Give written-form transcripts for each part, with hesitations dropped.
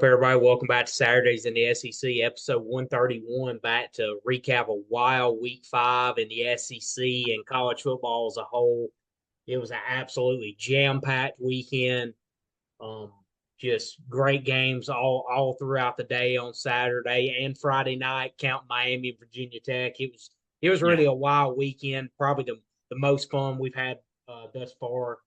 Everybody, welcome back to Saturdays in the SEC, episode 131. Back to recap a wild week 5 in the SEC and college football as a whole. It was an absolutely jam-packed weekend. Um, just great games all throughout the day on Saturday and Friday night. Count Miami and Virginia Tech. It was Yeah. really a wild weekend. Probably the most fun we've had thus far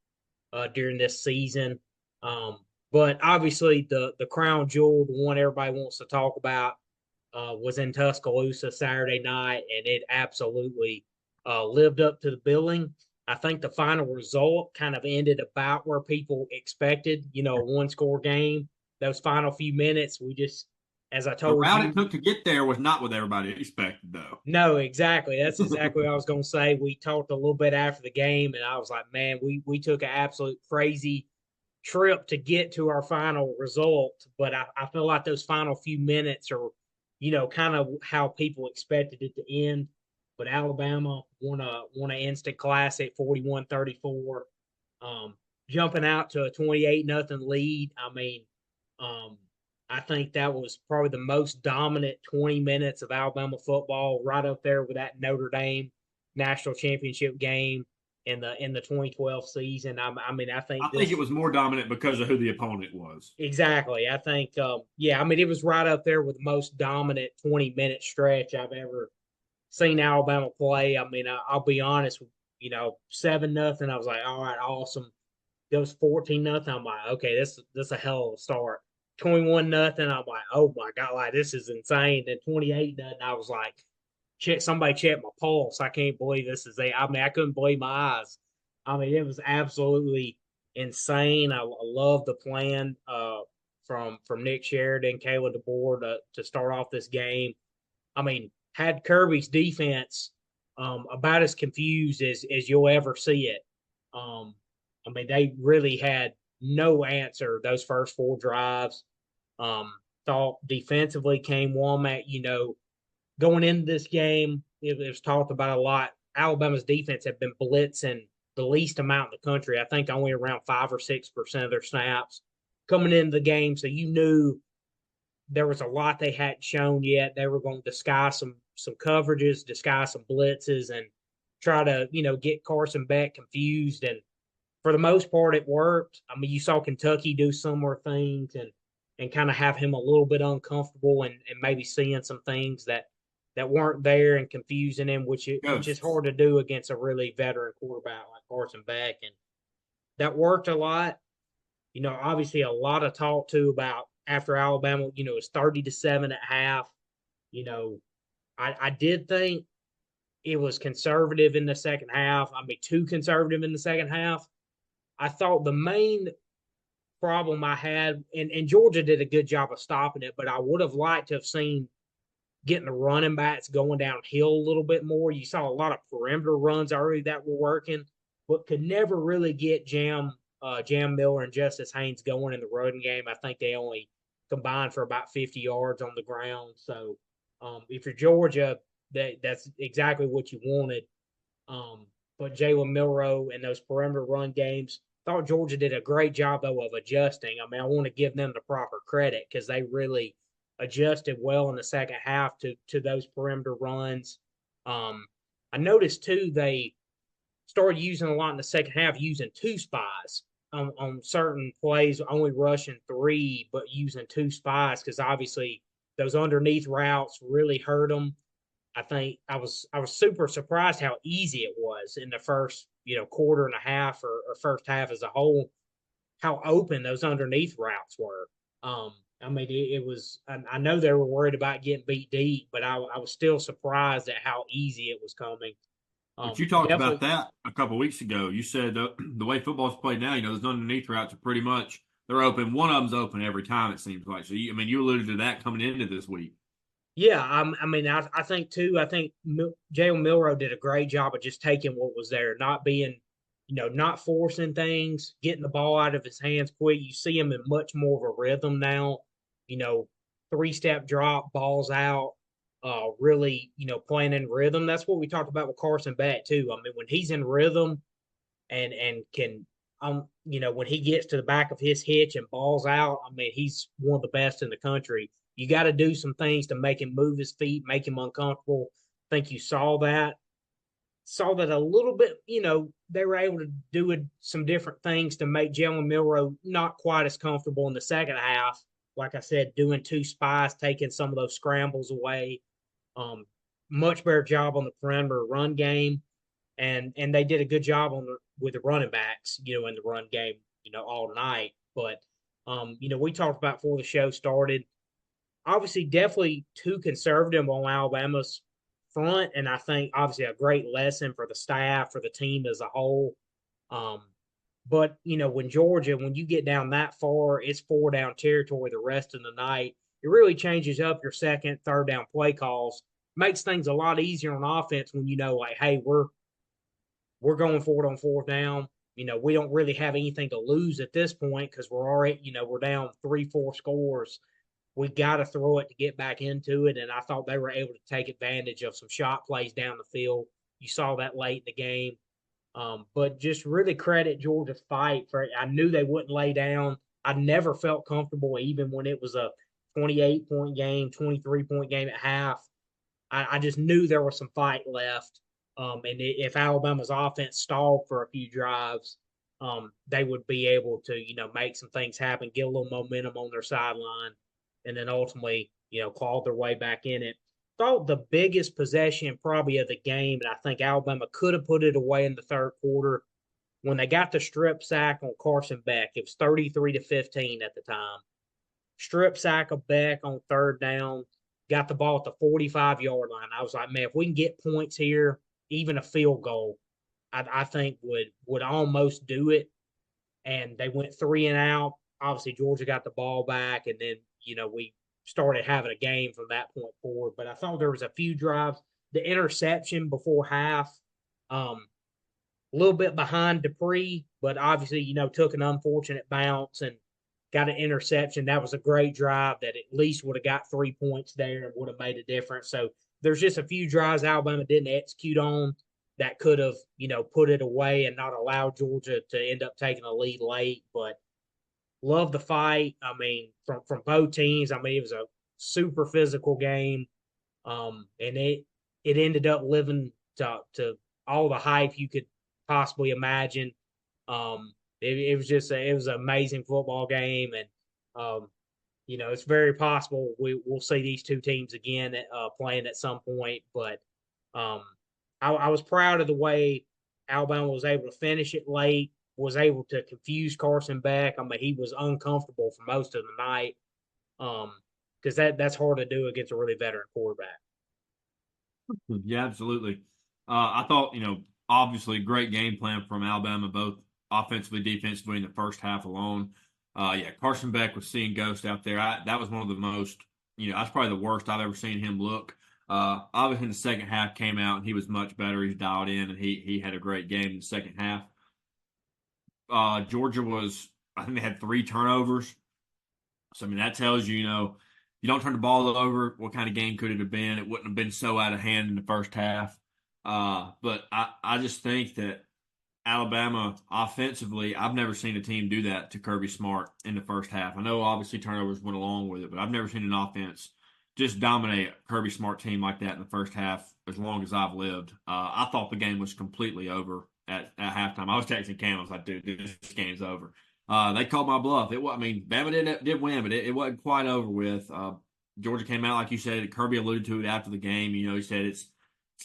during this season. Um, but obviously, the crown jewel, the one everybody wants to talk about, was in Tuscaloosa Saturday night, and it absolutely lived up to the billing. I think the final result kind of ended about where people expected, a one score game. Those final few minutes, as I The told route it you, took to get there was not what everybody expected, though. no, exactly. That's exactly what I was going to say. We talked a little bit after the game, and I was like, man, we took an absolute crazy trip to get to our final result. But I feel like those final few minutes are, kind of how people expected it to end. But Alabama won an instant classic 41-34, jumping out to a 28-0 lead. I mean, um, I think that was probably the most dominant 20 minutes of Alabama football, right up there with that Notre Dame national championship game in the 2012 season. I mean, I think I think it this was more dominant because of who the opponent was. exactly. I think, yeah. I mean, it was right up there with the most dominant 20-minute stretch I've ever seen Alabama play. I mean, I'll be honest. 7-0. I was like, all right, awesome. Goes 14-0. I'm like, okay, this a hell of a start. 21-0. I'm like, oh my god, like this is insane. Then 28-0. I was like, somebody check my pulse. I can't believe this is a. I mean, I couldn't believe my eyes. I mean, it was absolutely insane. I love the plan from Nick Sheridan, Kalen DeBoer to start off this game. I mean, had Kirby's defense about as confused as you'll ever see it. I mean, they really had no answer those first four drives. Um, Thought defensively came Womack, going into this game, it was talked about a lot. Alabama's defense had been blitzing the least amount in the country. I think only around 5 or 6% of their snaps coming into the game. So you knew there was a lot they hadn't shown yet. They were going to disguise some coverages, disguise some blitzes, and try to get Carson Beck confused. And for the most part, it worked. I mean, you saw Kentucky do similar things and kind of have him a little bit uncomfortable and maybe seeing some things that weren't there and confusing him, which is Ghosts. hard to do against a really veteran quarterback like Carson Beck. And that worked a lot. Obviously a lot of talk too about after Alabama, it's 30-7 at half. You know, I did think it was conservative in the second half. I mean, too conservative in the second half. I thought the main problem I had, and Georgia did a good job of stopping it, but I would have liked to have seen getting the running backs going downhill a little bit more. You saw a lot of perimeter runs already that were working, but could never really get Jam Miller and Justice Haynes going in the running game. I think they only combined for about 50 yards on the ground. So if you're Georgia, that's exactly what you wanted. But Jalen Milroe and those perimeter run games, thought Georgia did a great job though of adjusting. I mean, I want to give them the proper credit because they really adjusted well in the second half to those perimeter runs. Um, I noticed too they started using a lot in the second half, using two spies on certain plays, only rushing three, but using two spies because obviously those underneath routes really hurt them. I think I was super surprised how easy it was in the first quarter and a half or first half as a whole, how open those underneath routes were. I mean, it was. I know they were worried about getting beat deep, but I was still surprised at how easy it was coming. But you talked about Definitely, that a couple of weeks ago. You said the way football's played now, those underneath routes are pretty much they're open. One of them's open every time it seems like. So you alluded to that coming into this week. yeah. I mean, I think too. I think Jalen Milroe did a great job of just taking what was there, not being, not forcing things, getting the ball out of his hands quick. You see him in much more of a rhythm now. You know, 3-step drop, balls out. Really, playing in rhythm. That's what we talked about with Carson Beck too. I mean, when he's in rhythm and can when he gets to the back of his hitch and balls out, I mean, he's one of the best in the country. You got to do some things to make him move his feet, make him uncomfortable. I think you saw that a little bit. They were able to do some different things to make Jalen Milroe not quite as comfortable in the second half. Like I said, doing two spies, taking some of those scrambles away. Um, Much better job on the perimeter run game, and they did a good job with the running backs, in the run game, all night. But we talked about before the show started. Obviously, definitely too conservative on Alabama's front, and I think obviously a great lesson for the staff, for the team as a whole. Um, but when you get down that far, it's four down territory the rest of the night. It really changes up your second, third down play calls. Makes things a lot easier on offense when like, hey, we're going for it on fourth down. We don't really have anything to lose at this point because we're already, we're down 3-4 scores. We got to throw it to get back into it. And I thought they were able to take advantage of some shot plays down the field. You saw that late in the game. But just really credit Georgia's fight for it. I knew they wouldn't lay down. I never felt comfortable, even when it was a 28-point game, 23-point game at half. I just knew there was some fight left. And if Alabama's offense stalled for a few drives, they would be able to, make some things happen, get a little momentum on their sideline, and then ultimately, clawed their way back in it. Thought the biggest possession probably of the game, and I think Alabama could have put it away in the third quarter when they got the strip sack on Carson Beck. It was 33-15 at the time. Strip sack of Beck on third down, got the ball at the 45-yard line. I was like, man, if we can get points here, even a field goal, I think would almost do it. And they went 3 and out. Obviously, Georgia got the ball back, and then we started having a game from that point forward. But I thought there was a few drives. The interception before half, a little bit behind Dupree, but obviously, took an unfortunate bounce and got an interception. That was a great drive that at least would have got 3 points there and would have made a difference. So there's just a few drives Alabama didn't execute on that could have, put it away and not allow Georgia to end up taking a lead late. But love the fight. I mean, from both teams. I mean, it was a super physical game, and it ended up living to all the hype you could possibly imagine. It was just it was an amazing football game, and it's very possible we'll see these two teams again playing at some point. But I was proud of the way Alabama was able to finish it late, was able to confuse Carson Beck. I mean, he was uncomfortable for most of the night because that's hard to do against a really veteran quarterback. Yeah, absolutely. I thought, obviously great game plan from Alabama, both offensively, defensively in the first half alone. Carson Beck was seeing ghosts out there. That was one of the most, that's probably the worst I've ever seen him look. Obviously, in the second half came out and he was much better. He's dialed in and he had a great game in the second half. Georgia I think they had 3 turnovers. So, I mean, that tells you, you don't turn the ball over, what kind of game could it have been? It wouldn't have been so out of hand in the first half. But I just think that Alabama offensively, I've never seen a team do that to Kirby Smart in the first half. I know obviously turnovers went along with it, but I've never seen an offense just dominate a Kirby Smart team like that in the first half as long as I've lived. I thought the game was completely over at halftime. I was texting Cam. I was like, dude, this game's over. They called my bluff. Bama did win, but it wasn't quite over with. Georgia came out, like you said. Kirby alluded to it after the game. He said it's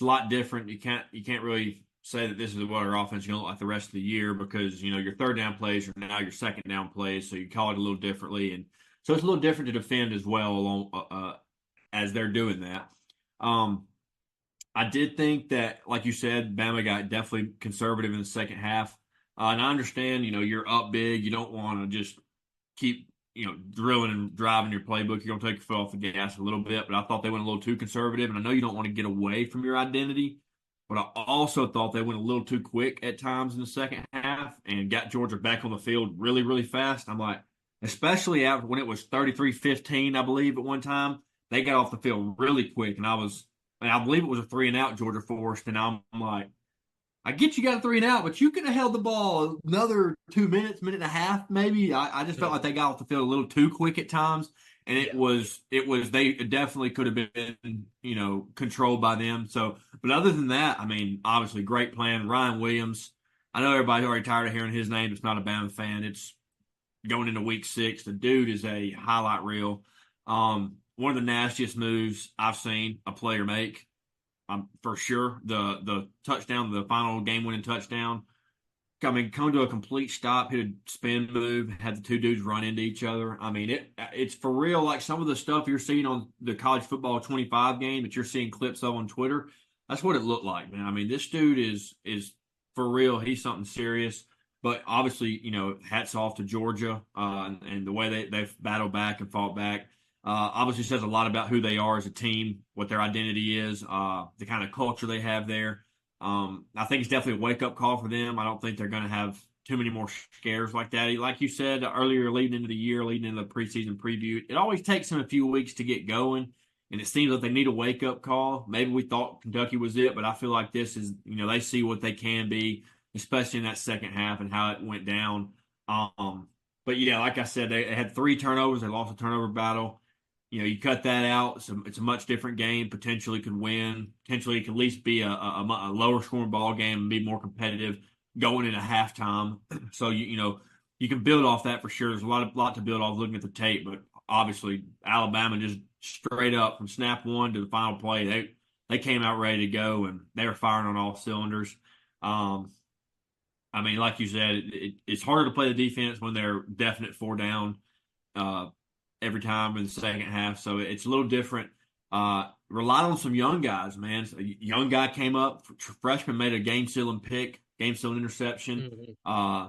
a lot different. You can't really say that this is what our offense is going to look like the rest of the year because, your third down plays are now your second down plays, so you call it a little differently. And so it's a little different to defend as well along as they're doing that. I did think that, like you said, Bama got definitely conservative in the second half. And I understand, you're up big. You don't want to just keep, drilling and driving your playbook. You're going to take your foot off the gas a little bit. But I thought they went a little too conservative. And I know you don't want to get away from your identity. But I also thought they went a little too quick at times in the second half and got Georgia back on the field really, really fast. I'm like, especially after when it was 33-15, I believe, at one time, they got off the field really quick. And I believe it was a 3-and-out Georgia forced. And I'm like, I get you got a 3-and-out, but you could have held the ball another 2 minutes, minute and a half, maybe. I just felt like Mhm. they got off the field a little too quick at times, and Yeah, they definitely could have been controlled by them. So, but other than that, I mean, obviously great plan. Ryan Williams. I know everybody's already tired of hearing his name. It's not a Bama fan. It's going into week 6. The dude is a highlight reel. One of the nastiest moves I've seen a player make. For sure. The touchdown, the final game winning touchdown. I mean, come to a complete stop, hit a spin move, had the two dudes run into each other. I mean, it's for real. Like some of the stuff you're seeing on the college football 25 game that you're seeing clips of on Twitter. That's what it looked like, man. I mean, this dude is for real. He's something serious. But obviously, hats off to Georgia and the way they've battled back and fought back. Obviously says a lot about who they are as a team, what their identity is, the kind of culture they have there. I think it's definitely a wake up call for them. I don't think they're going to have too many more scares like that. Like you said earlier, leading into the year, leading into the preseason preview, it always takes them a few weeks to get going. And it seems like they need a wake up call. Maybe we thought Kentucky was it, but I feel like this is, they see what they can be, especially in that second half and how it went down. But yeah, like I said, they had 3 turnovers. They lost a turnover battle. You cut that out. It's a much different game. Potentially could win. Potentially it could at least be a lower scoring ball game and be more competitive going into halftime. So you can build off that for sure. There's a lot to build off looking at the tape, but obviously Alabama just straight up from snap one to the final play, they came out ready to go and they were firing on all cylinders. I mean, like you said, it's harder to play the defense when they're definite 4 down. Every time in the second half. So it's a little different. Relied on some young guys, man. So a young guy came up, freshman made a game-sealing pick, game-sealing interception. hmm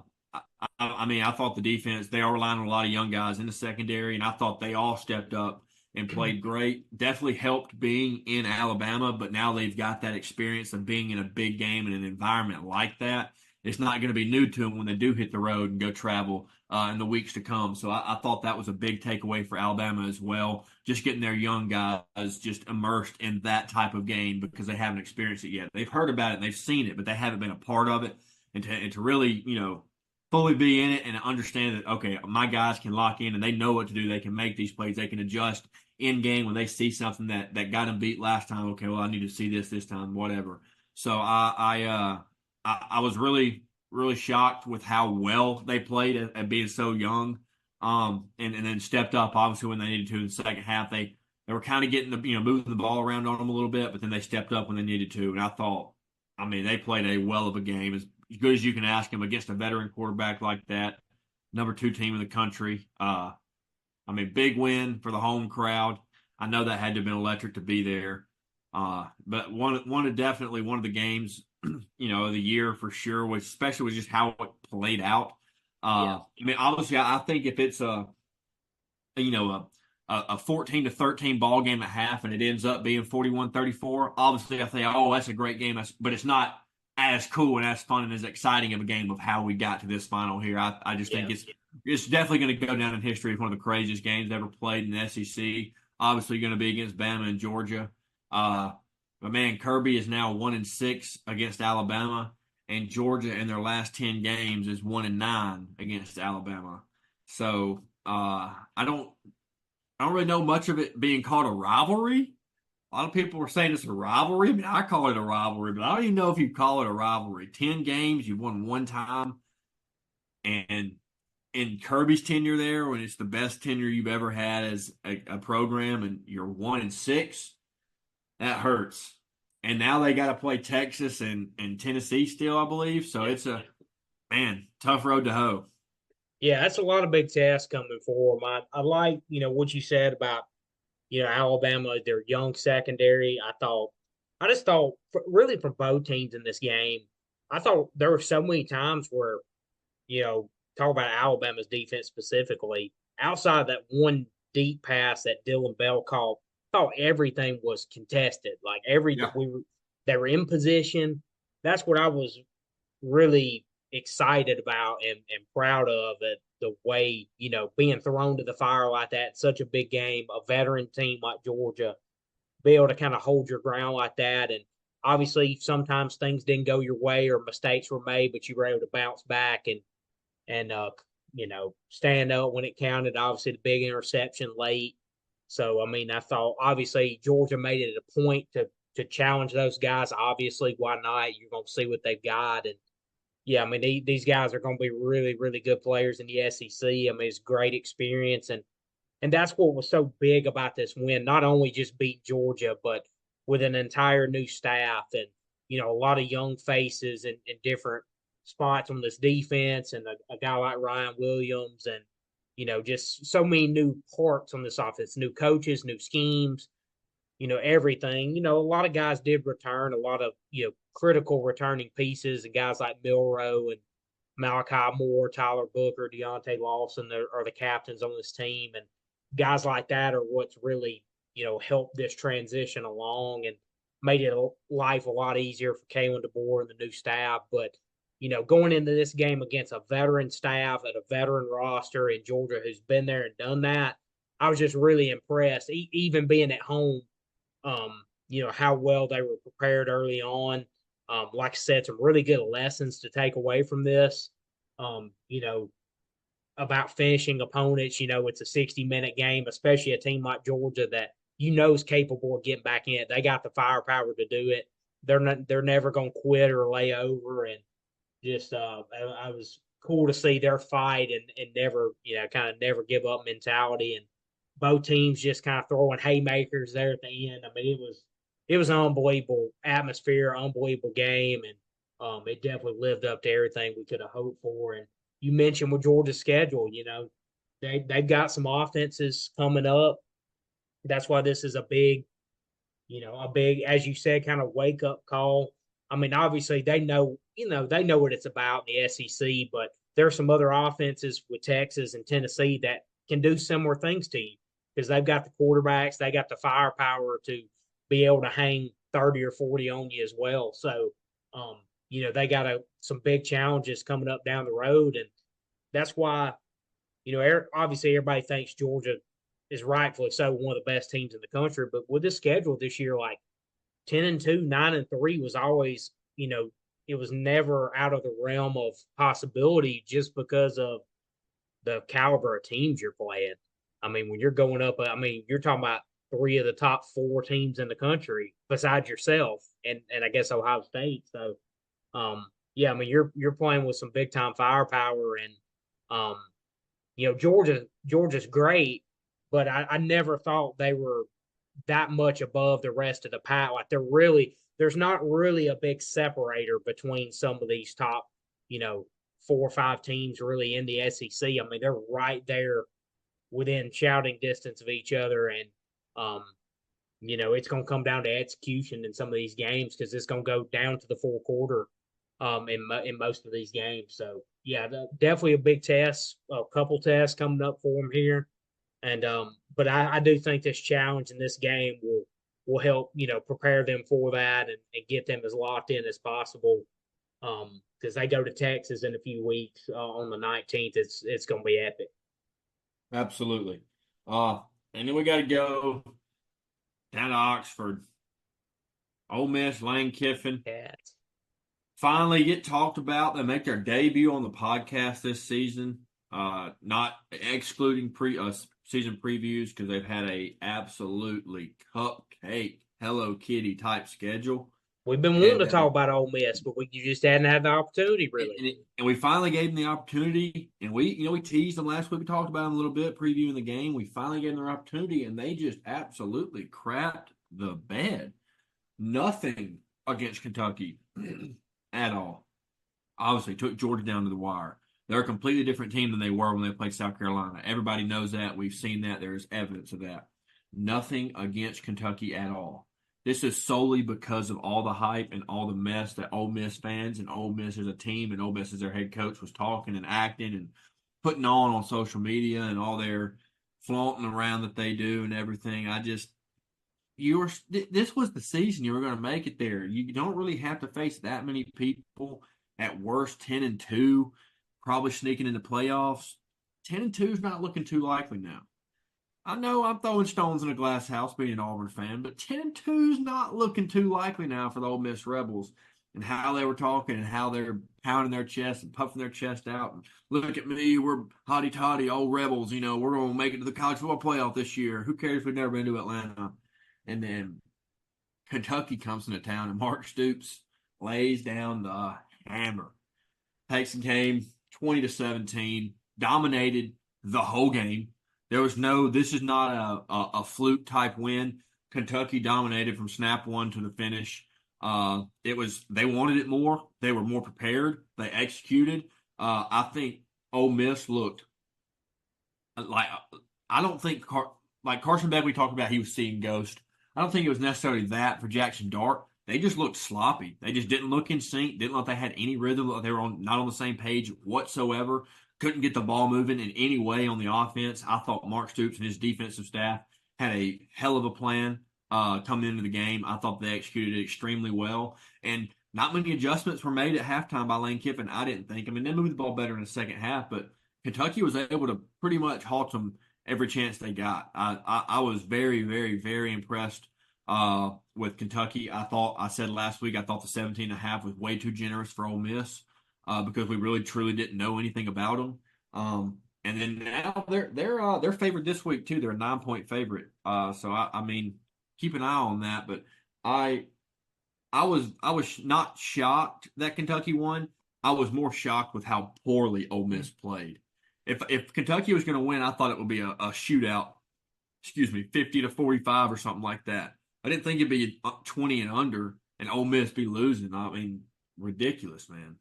I mean, I thought the defense, they are relying on a lot of young guys in the secondary, and I thought they all stepped up and played great. Definitely helped being in Alabama, but now they've got that experience of being in a big game in an environment like that. It's not going to be new to them when they do hit the road and go travel in the weeks to come. So I thought that was a big takeaway for Alabama as well. Just getting their young guys just immersed in that type of game because they haven't experienced it yet. They've heard about it and they've seen it, but they haven't been a part of it. And to really, fully be in it and understand that, okay, my guys can lock in and they know what to do. They can make these plays. They can adjust in game when they see something that got them beat last time. Okay, well, I need to see this time, whatever. So I was really, really shocked with how well they played at being so young. And then stepped up obviously when they needed to in the second half. They were kind of getting moving the ball around on them a little bit, but then they stepped up when they needed to. And I thought, I mean, they played a well of a game, as good as you can ask them against a veteran quarterback like that, number 2 team in the country. I mean, big win for the home crowd. I know that had to have been electric to be there. But definitely one of the games, of the year for sure, was especially was just how it played out. Yeah, I mean, obviously, I think if it's a 14-13 ball game at half and it ends up being 41-34, obviously I think, oh, that's a great game. But it's not as cool and as fun and as exciting of a game of how we got to this final here. I just yeah, think it's definitely going to go down in history as one of the craziest games ever played in the SEC. Obviously going to be against Bama and Georgia. But man, Kirby is now 1-6 against Alabama, and Georgia in their last 10 games is 1-9 against Alabama. So I don't really know much of it being called a rivalry. A lot of people are saying it's a rivalry. I mean, I call it a rivalry, but I don't even know if you call it a rivalry. 10 games, you've won one time. And in Kirby's tenure there, when it's the best tenure you've ever had as a program, and you're 1-6, that hurts. And now they got to play Texas and Tennessee still, I believe. So yeah. it's tough road to hoe. Yeah, that's a lot of big tasks coming for them. I like, what you said about, Alabama, their young secondary. I just thought, really for both teams in this game, I thought there were so many times where, talk about Alabama's defense specifically, outside of that one deep pass that Dylan Bell caught, I thought everything was contested. Like Yeah. they were in position. That's what I was really excited about and proud of it, the way, being thrown to the fire like that, such a big game, a veteran team like Georgia, be able to kind of hold your ground like that. And obviously sometimes things didn't go your way or mistakes were made, but you were able to bounce back and stand up when it counted. Obviously, the big interception late. So I mean, I thought obviously Georgia made it a point to challenge those guys. Obviously, why not? You're going to see what they've got, and yeah, I mean these guys are going to be really really good players in the SEC. I mean, it's great experience, and that's what was so big about this win. Not only just beat Georgia, but with an entire new staff and a lot of young faces and different spots on this defense, and a guy like Ryan Williams, and just so many new parts on this offense, new coaches, new schemes, everything. A lot of guys did return, a lot of critical returning pieces, and guys like Milrow and Malachi Moore, Tyler Booker, Deontay Lawson are the captains on this team, and guys like that are what's really helped this transition along and made it life a lot easier for Kalen DeBoer and the new staff. But going into this game against a veteran staff and a veteran roster in Georgia who's been there and done that, I was just really impressed. Even being at home, how well they were prepared early on. Like I said, some really good lessons to take away from this. Um, you know, about finishing opponents. It's a 60-minute game, especially a team like Georgia that is capable of getting back in it. They got the firepower to do it. They're never going to quit or lay over, and just I was cool to see their fight and never kind of never give up mentality, and both teams just kind of throwing haymakers there at the end. I mean, it was an unbelievable atmosphere, unbelievable game, and it definitely lived up to everything we could have hoped for. And you mentioned with Georgia's schedule, they've got some offenses coming up. That's why this is a big, as you said, kind of wake up call. I mean, obviously they know what it's about in the SEC, but there are some other offenses with Texas and Tennessee that can do similar things to you because they've got the quarterbacks, they got the firepower to be able to hang 30 or 40 on you as well. So, they got some big challenges coming up down the road, and that's why obviously everybody thinks Georgia is rightfully so one of the best teams in the country. But with this schedule this year, like 10-2, 9-3 was always, it was never out of the realm of possibility just because of the caliber of teams you're playing. I mean, when you're going up, you're talking about three of the top four teams in the country besides yourself and I guess Ohio State. So, yeah, I mean, you're playing with some big time firepower, and um, Georgia's great, but I never thought they were that much above the rest of the pack. Like there's not really a big separator between some of these top, 4 or 5 teams really in the SEC. I mean, they're right there within shouting distance of each other, and it's going to come down to execution in some of these games because it's going to go down to the fourth quarter in most of these games. So yeah, definitely a big test, a couple tests coming up for them here. And but I do think this challenge in this game will help prepare them for that and get them as locked in as possible. Because they go to Texas in a few weeks on the 19th. It's going to be epic. Absolutely. And then we got to go down to Oxford. Ole Miss, Lane Kiffin. Cats. Finally get talked about. They make their debut on the podcast this season. Not excluding season previews because they've had a absolutely cupcake Hello Kitty type schedule. We've been wanting to talk about Ole Miss, but we just hadn't had the opportunity really. And we finally gave them the opportunity, and we teased them last week. We talked about them a little bit previewing the game. We finally gave them their opportunity, and they just absolutely crapped the bed. Nothing against Kentucky at all. Obviously, took Georgia down to the wire. They're a completely different team than they were when they played South Carolina. Everybody knows that. We've seen that. There's evidence of that. Nothing against Kentucky at all. This is solely because of all the hype and all the mess that Ole Miss fans and Ole Miss as a team and Ole Miss as their head coach was talking and acting and putting on social media and all their flaunting around that they do and everything. This was the season you were going to make it there. You don't really have to face that many people. At worst, 10-2, probably sneaking into playoffs. 10-2 is not looking too likely now. I know I'm throwing stones in a glass house being an Auburn fan, but 10-2 is not looking too likely now for the Ole Miss Rebels and how they were talking and how they're pounding their chest and puffing their chest out. And look at me, we're hotty toddy, old Rebels. We're going to make it to the college football playoff this year. Who cares if we've never been to Atlanta? And then Kentucky comes into town and Mark Stoops lays down the hammer. Takes the game 20-17, dominated the whole game. There was this is not a fluke type win. Kentucky dominated from snap one to the finish. They wanted it more. They were more prepared. They executed. I think Ole Miss looked like I don't think like Carson Beck we talked about he was seeing ghost. I don't think it was necessarily that for Jackson Dart. They just looked sloppy. They just didn't look in sync. Didn't look like they had any rhythm. They were not on the same page whatsoever. Couldn't get the ball moving in any way on the offense. I thought Mark Stoops and his defensive staff had a hell of a plan coming into the game. I thought they executed it extremely well. And not many adjustments were made at halftime by Lane Kiffin, I didn't think. I mean, they moved the ball better in the second half, but Kentucky was able to pretty much halt them every chance they got. I was very, very, very impressed with Kentucky. I said last week, I thought the 17.5 was way too generous for Ole Miss because we really truly didn't know anything about them. And then now they're favored this week too. They're a 9-point favorite. So I mean, keep an eye on that. But I was not shocked that Kentucky won. I was more shocked with how poorly Ole Miss played. If Kentucky was going to win, I thought it would be a shootout. 50-45 or something like that. I didn't think it'd be 20 and under and Ole Miss be losing. I mean, ridiculous, man.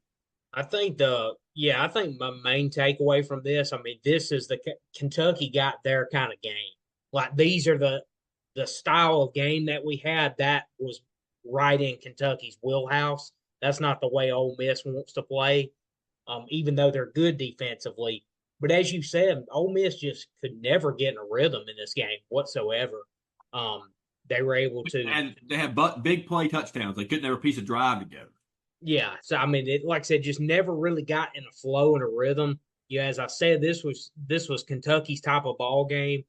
I think my main takeaway from this, I mean, this is the Kentucky got their kind of game. Like these are the style of game that we had that was right in Kentucky's wheelhouse. That's not the way Ole Miss wants to play, even though they're good defensively. But as you said, Ole Miss just could never get in a rhythm in this game whatsoever. They were able to, and they had big play touchdowns. They couldn't have a piece of drive together. yeah. So I mean, like I said, just never really got in a flow and a rhythm. Yeah, as I said, this was Kentucky's type of ball game.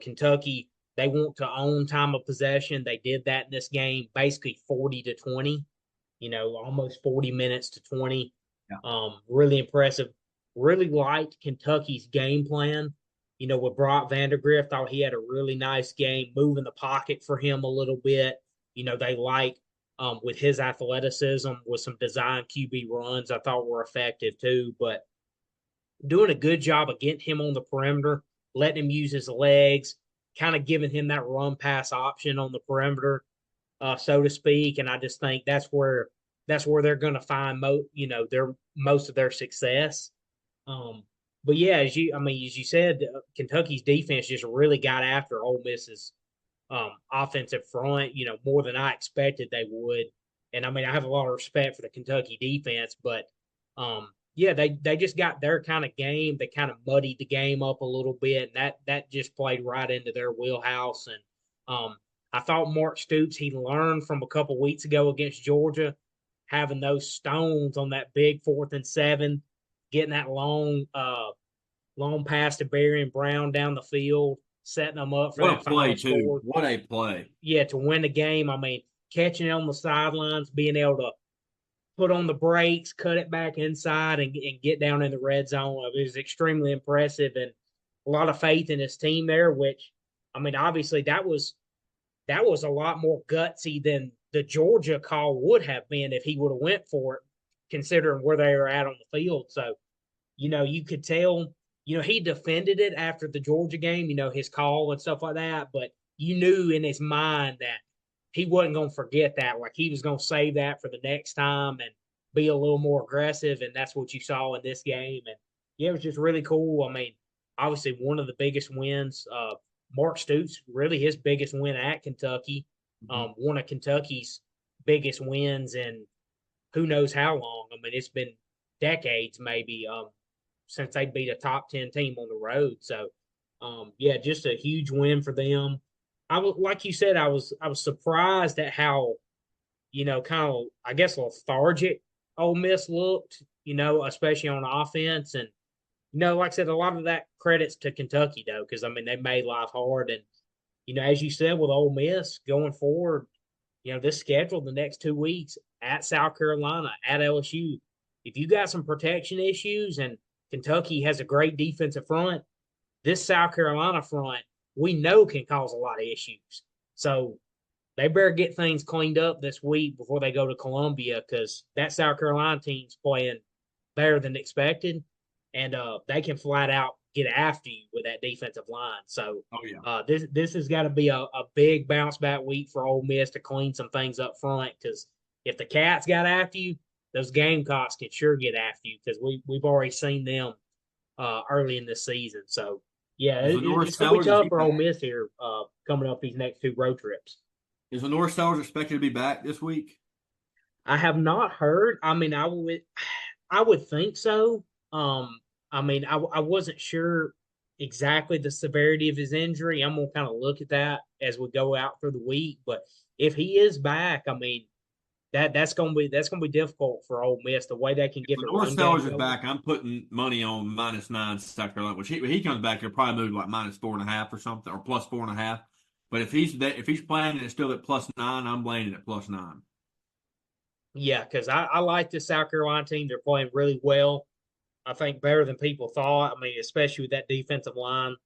Kentucky, they want to own time of possession. They did that in this game, basically 40-20. Almost 40 minutes to 20. Yeah. Really impressive. Really liked Kentucky's game plan. With Brock Vandergrift, thought he had a really nice game, moving the pocket for him a little bit. They like with his athleticism, with some design QB runs, I thought were effective too. But doing a good job of getting him on the perimeter, letting him use his legs, kind of giving him that run pass option on the perimeter, so to speak. And I just think that's where they're going to find most of their success. But yeah, as you said, Kentucky's defense just really got after Ole Miss's offensive front, more than I expected they would. And I mean, I have a lot of respect for the Kentucky defense, but yeah, they just got their kind of game. They kind of muddied the game up a little bit, and that just played right into their wheelhouse. And I thought Mark Stoops, he learned from a couple weeks ago against Georgia, having those stones on that big 4th and 7, getting that long pass to Barry and Brown down the field, setting them up for What that a play, final too. score. What a play. Yeah, to win the game. I mean, catching it on the sidelines, being able to put on the brakes, cut it back inside, and get down in the red zone. It was extremely impressive, and a lot of faith in his team there, which, I mean, obviously that was a lot more gutsy than the Georgia call would have been if he would have went for it, considering where they were at on the field. So, you could tell, he defended it after the Georgia game, his call and stuff like that, but you knew in his mind that he wasn't going to forget that. Like he was going to save that for the next time and be a little more aggressive. And that's what you saw in this game. And yeah, it was just really cool. I mean, obviously one of the biggest wins, Mark Stoops, really his biggest win at Kentucky, one of Kentucky's biggest wins in who knows how long. I mean, it's been decades maybe since they beat a top 10 team on the road. So, yeah, just a huge win for them. I was, like you said, I was surprised at how, kind of, I guess, lethargic Ole Miss looked, especially on offense. And Like I said, a lot of that credits to Kentucky though, because I mean they made life hard, and as you said with Ole Miss going forward, this schedule the next 2 weeks at South Carolina, at LSU. If you got some protection issues and Kentucky has a great defensive front, this South Carolina front we know can cause a lot of issues. So they better get things cleaned up this week before they go to Columbia because that South Carolina team's playing better than expected, and they can flat out get after you with that defensive line. So Oh yeah. this has got to be a big bounce back week for Ole Miss to clean some things up front because if the Cats got after you, those Gamecocks can sure get after you because we've already seen them early in this season. So yeah, Is Lenore it's going to be Sellers, is tough he for Ole back? Miss here coming up these next 2 road trips. Is Lenore Sellers expected to be back this week? I have not heard. I mean, I would think so. I mean, I wasn't sure exactly the severity of his injury. I'm gonna kind of look at that as we go out through the week. But if he is back, I mean, that's gonna be difficult for Ole Miss. The way they can If get the Lenore run game Sellers is going. back, I'm putting money on -9 South Carolina. Which he comes back, he'll probably move to like -4.5 or something, or +4.5. But if he's playing and it's still at +9, I'm laying it at +9. Yeah, because I like the South Carolina team. They're playing really well. I think better than people thought. I mean, especially with that defensive line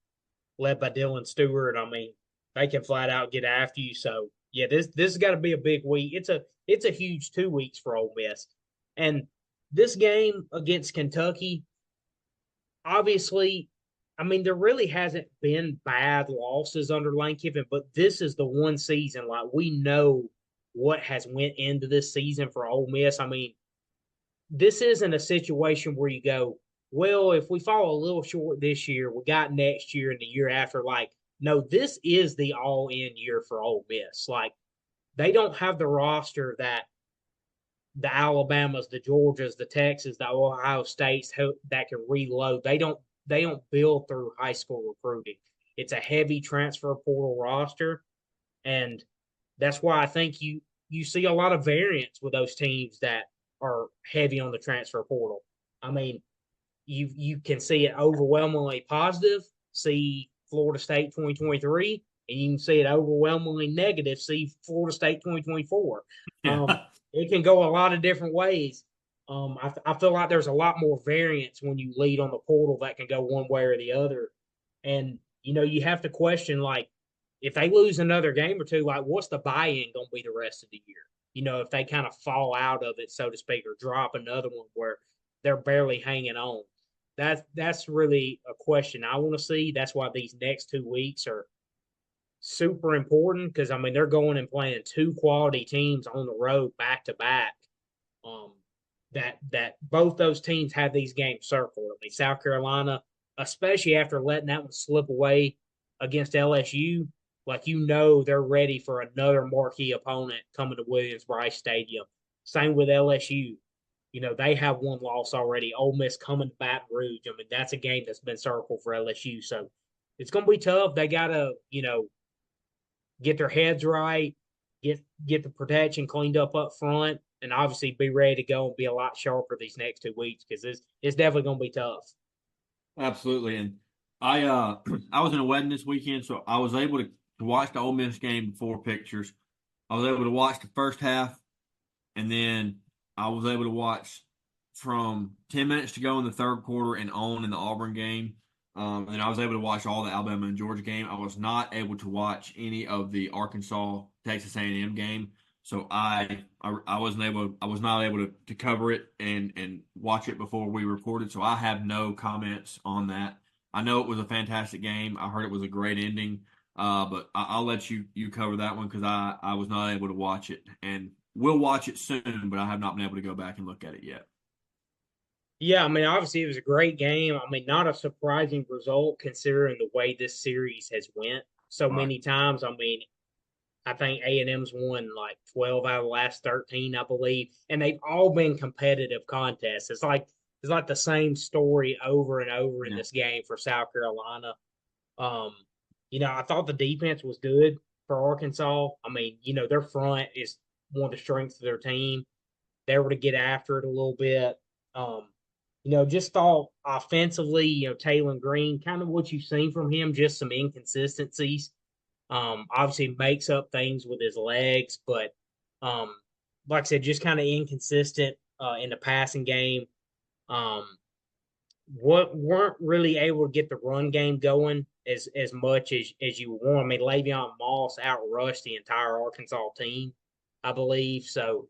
led by Dylan Stewart. I mean, they can flat out get after you. So yeah, this has got to be a big week. It's a huge 2 weeks for Ole Miss, and this game against Kentucky, obviously, I mean there really hasn't been bad losses under Lane Kiffin, but this is the one season like we know what has went into this season for Ole Miss. I mean, this isn't a situation where you go, well, if we fall a little short this year, we got next year and the year after. Like, no, this is the all in year for Ole Miss. Like, they don't have the roster that the Alabamas, the Georgias, the Texas, the Ohio States that can reload. They don't build through high school recruiting. It's a heavy transfer portal roster, and that's why I think you see a lot of variance with those teams that are heavy on the transfer portal. I mean, you can see it overwhelmingly positive. See Florida State 2023, and you can see it overwhelmingly negative. See Florida State 2024. Um, Yeah. it can go a lot of different ways. I feel like there's a lot more variance when you lead on the portal that can go one way or the other. And you have to question like if they lose another game or two, like what's the buy-in going to be the rest of the year? If they kind of fall out of it, so to speak, or drop another one where they're barely hanging on. That's really a question I want to see. That's why these next 2 weeks are super important because I mean they're going and playing two quality teams on the road back to back. Um, that both those teams have these games circled. I mean South Carolina, especially after letting that one slip away against LSU, like they're ready for another marquee opponent coming to Williams-Brice Stadium. Same with LSU. They have one loss already. Ole Miss coming to Baton Rouge. I mean, that's a game that's been circled for LSU. So it's going to be tough. They got to, get their heads right, get the protection cleaned up front, and obviously be ready to go and be a lot sharper these next 2 weeks because it's definitely going to be tough. Absolutely. And I I was in a wedding this weekend, so I was able to watch the Ole Miss game before pictures. I was able to watch the first half, and then I was able to watch from 10 minutes to go in the third quarter and on in the Auburn game. And then I was able to watch all the Alabama and Georgia game. I was not able to watch any of the Arkansas Texas A&M game. So I wasn't able I was not able to cover it and watch it before we recorded. So I have no comments on that. I know it was a fantastic game. I heard it was a great ending. But I'll let you cover that one because I was not able to watch it, and we'll watch it soon. But I have not been able to go back and look at it yet. Yeah, I mean, obviously it was a great game. I mean, not a surprising result considering the way this series has went so Right. many times. I mean, I think A&M's won like 12 out of the last 13, I believe, and they've all been competitive contests. It's like the same story over and over in Yeah. this game for South Carolina. Um, I thought the defense was good for Arkansas. I mean, their front is one of the strengths of their team. They were to get after it a little bit. Um, Just thought offensively, Taylor Green, kind of what you've seen from him, just some inconsistencies. Obviously makes up things with his legs, but um, like I said, just kind of inconsistent in the passing game. Um, what weren't really able to get the run game going as much as you want. I mean, Le'Veon Moss outrushed the entire Arkansas team, I believe. So,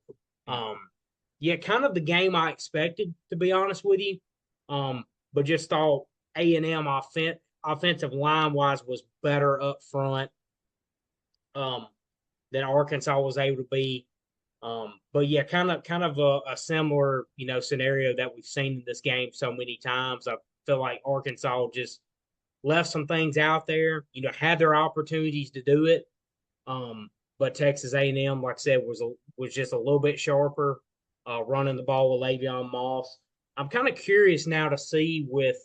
um, yeah, kind of the game I expected, to be honest with you. But just thought A&M offensive line wise was better up front um, than Arkansas was able to be. But yeah, kind of a similar scenario that we've seen in this game so many times. I feel like Arkansas just left some things out there. Had their opportunities to do it. But Texas A&M, like I said, was just a little bit sharper, running the ball with Le'Veon Moss. I'm kind of curious now to see with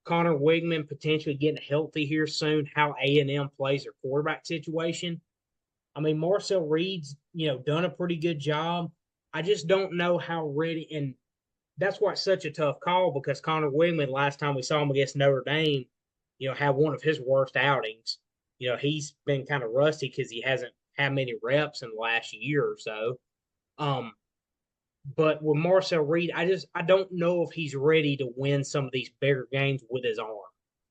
Connor Wigman potentially getting healthy here soon how A&M plays their quarterback situation. I mean, Marcel Reed's, done a pretty good job. I just don't know how ready, and that's why it's such a tough call because Connor Wigman, last time we saw him against Notre Dame, had one of his worst outings. He's been kind of rusty because he hasn't had many reps in the last year or so. Um, but with Marcel Reed, I don't know if he's ready to win some of these bigger games with his arm.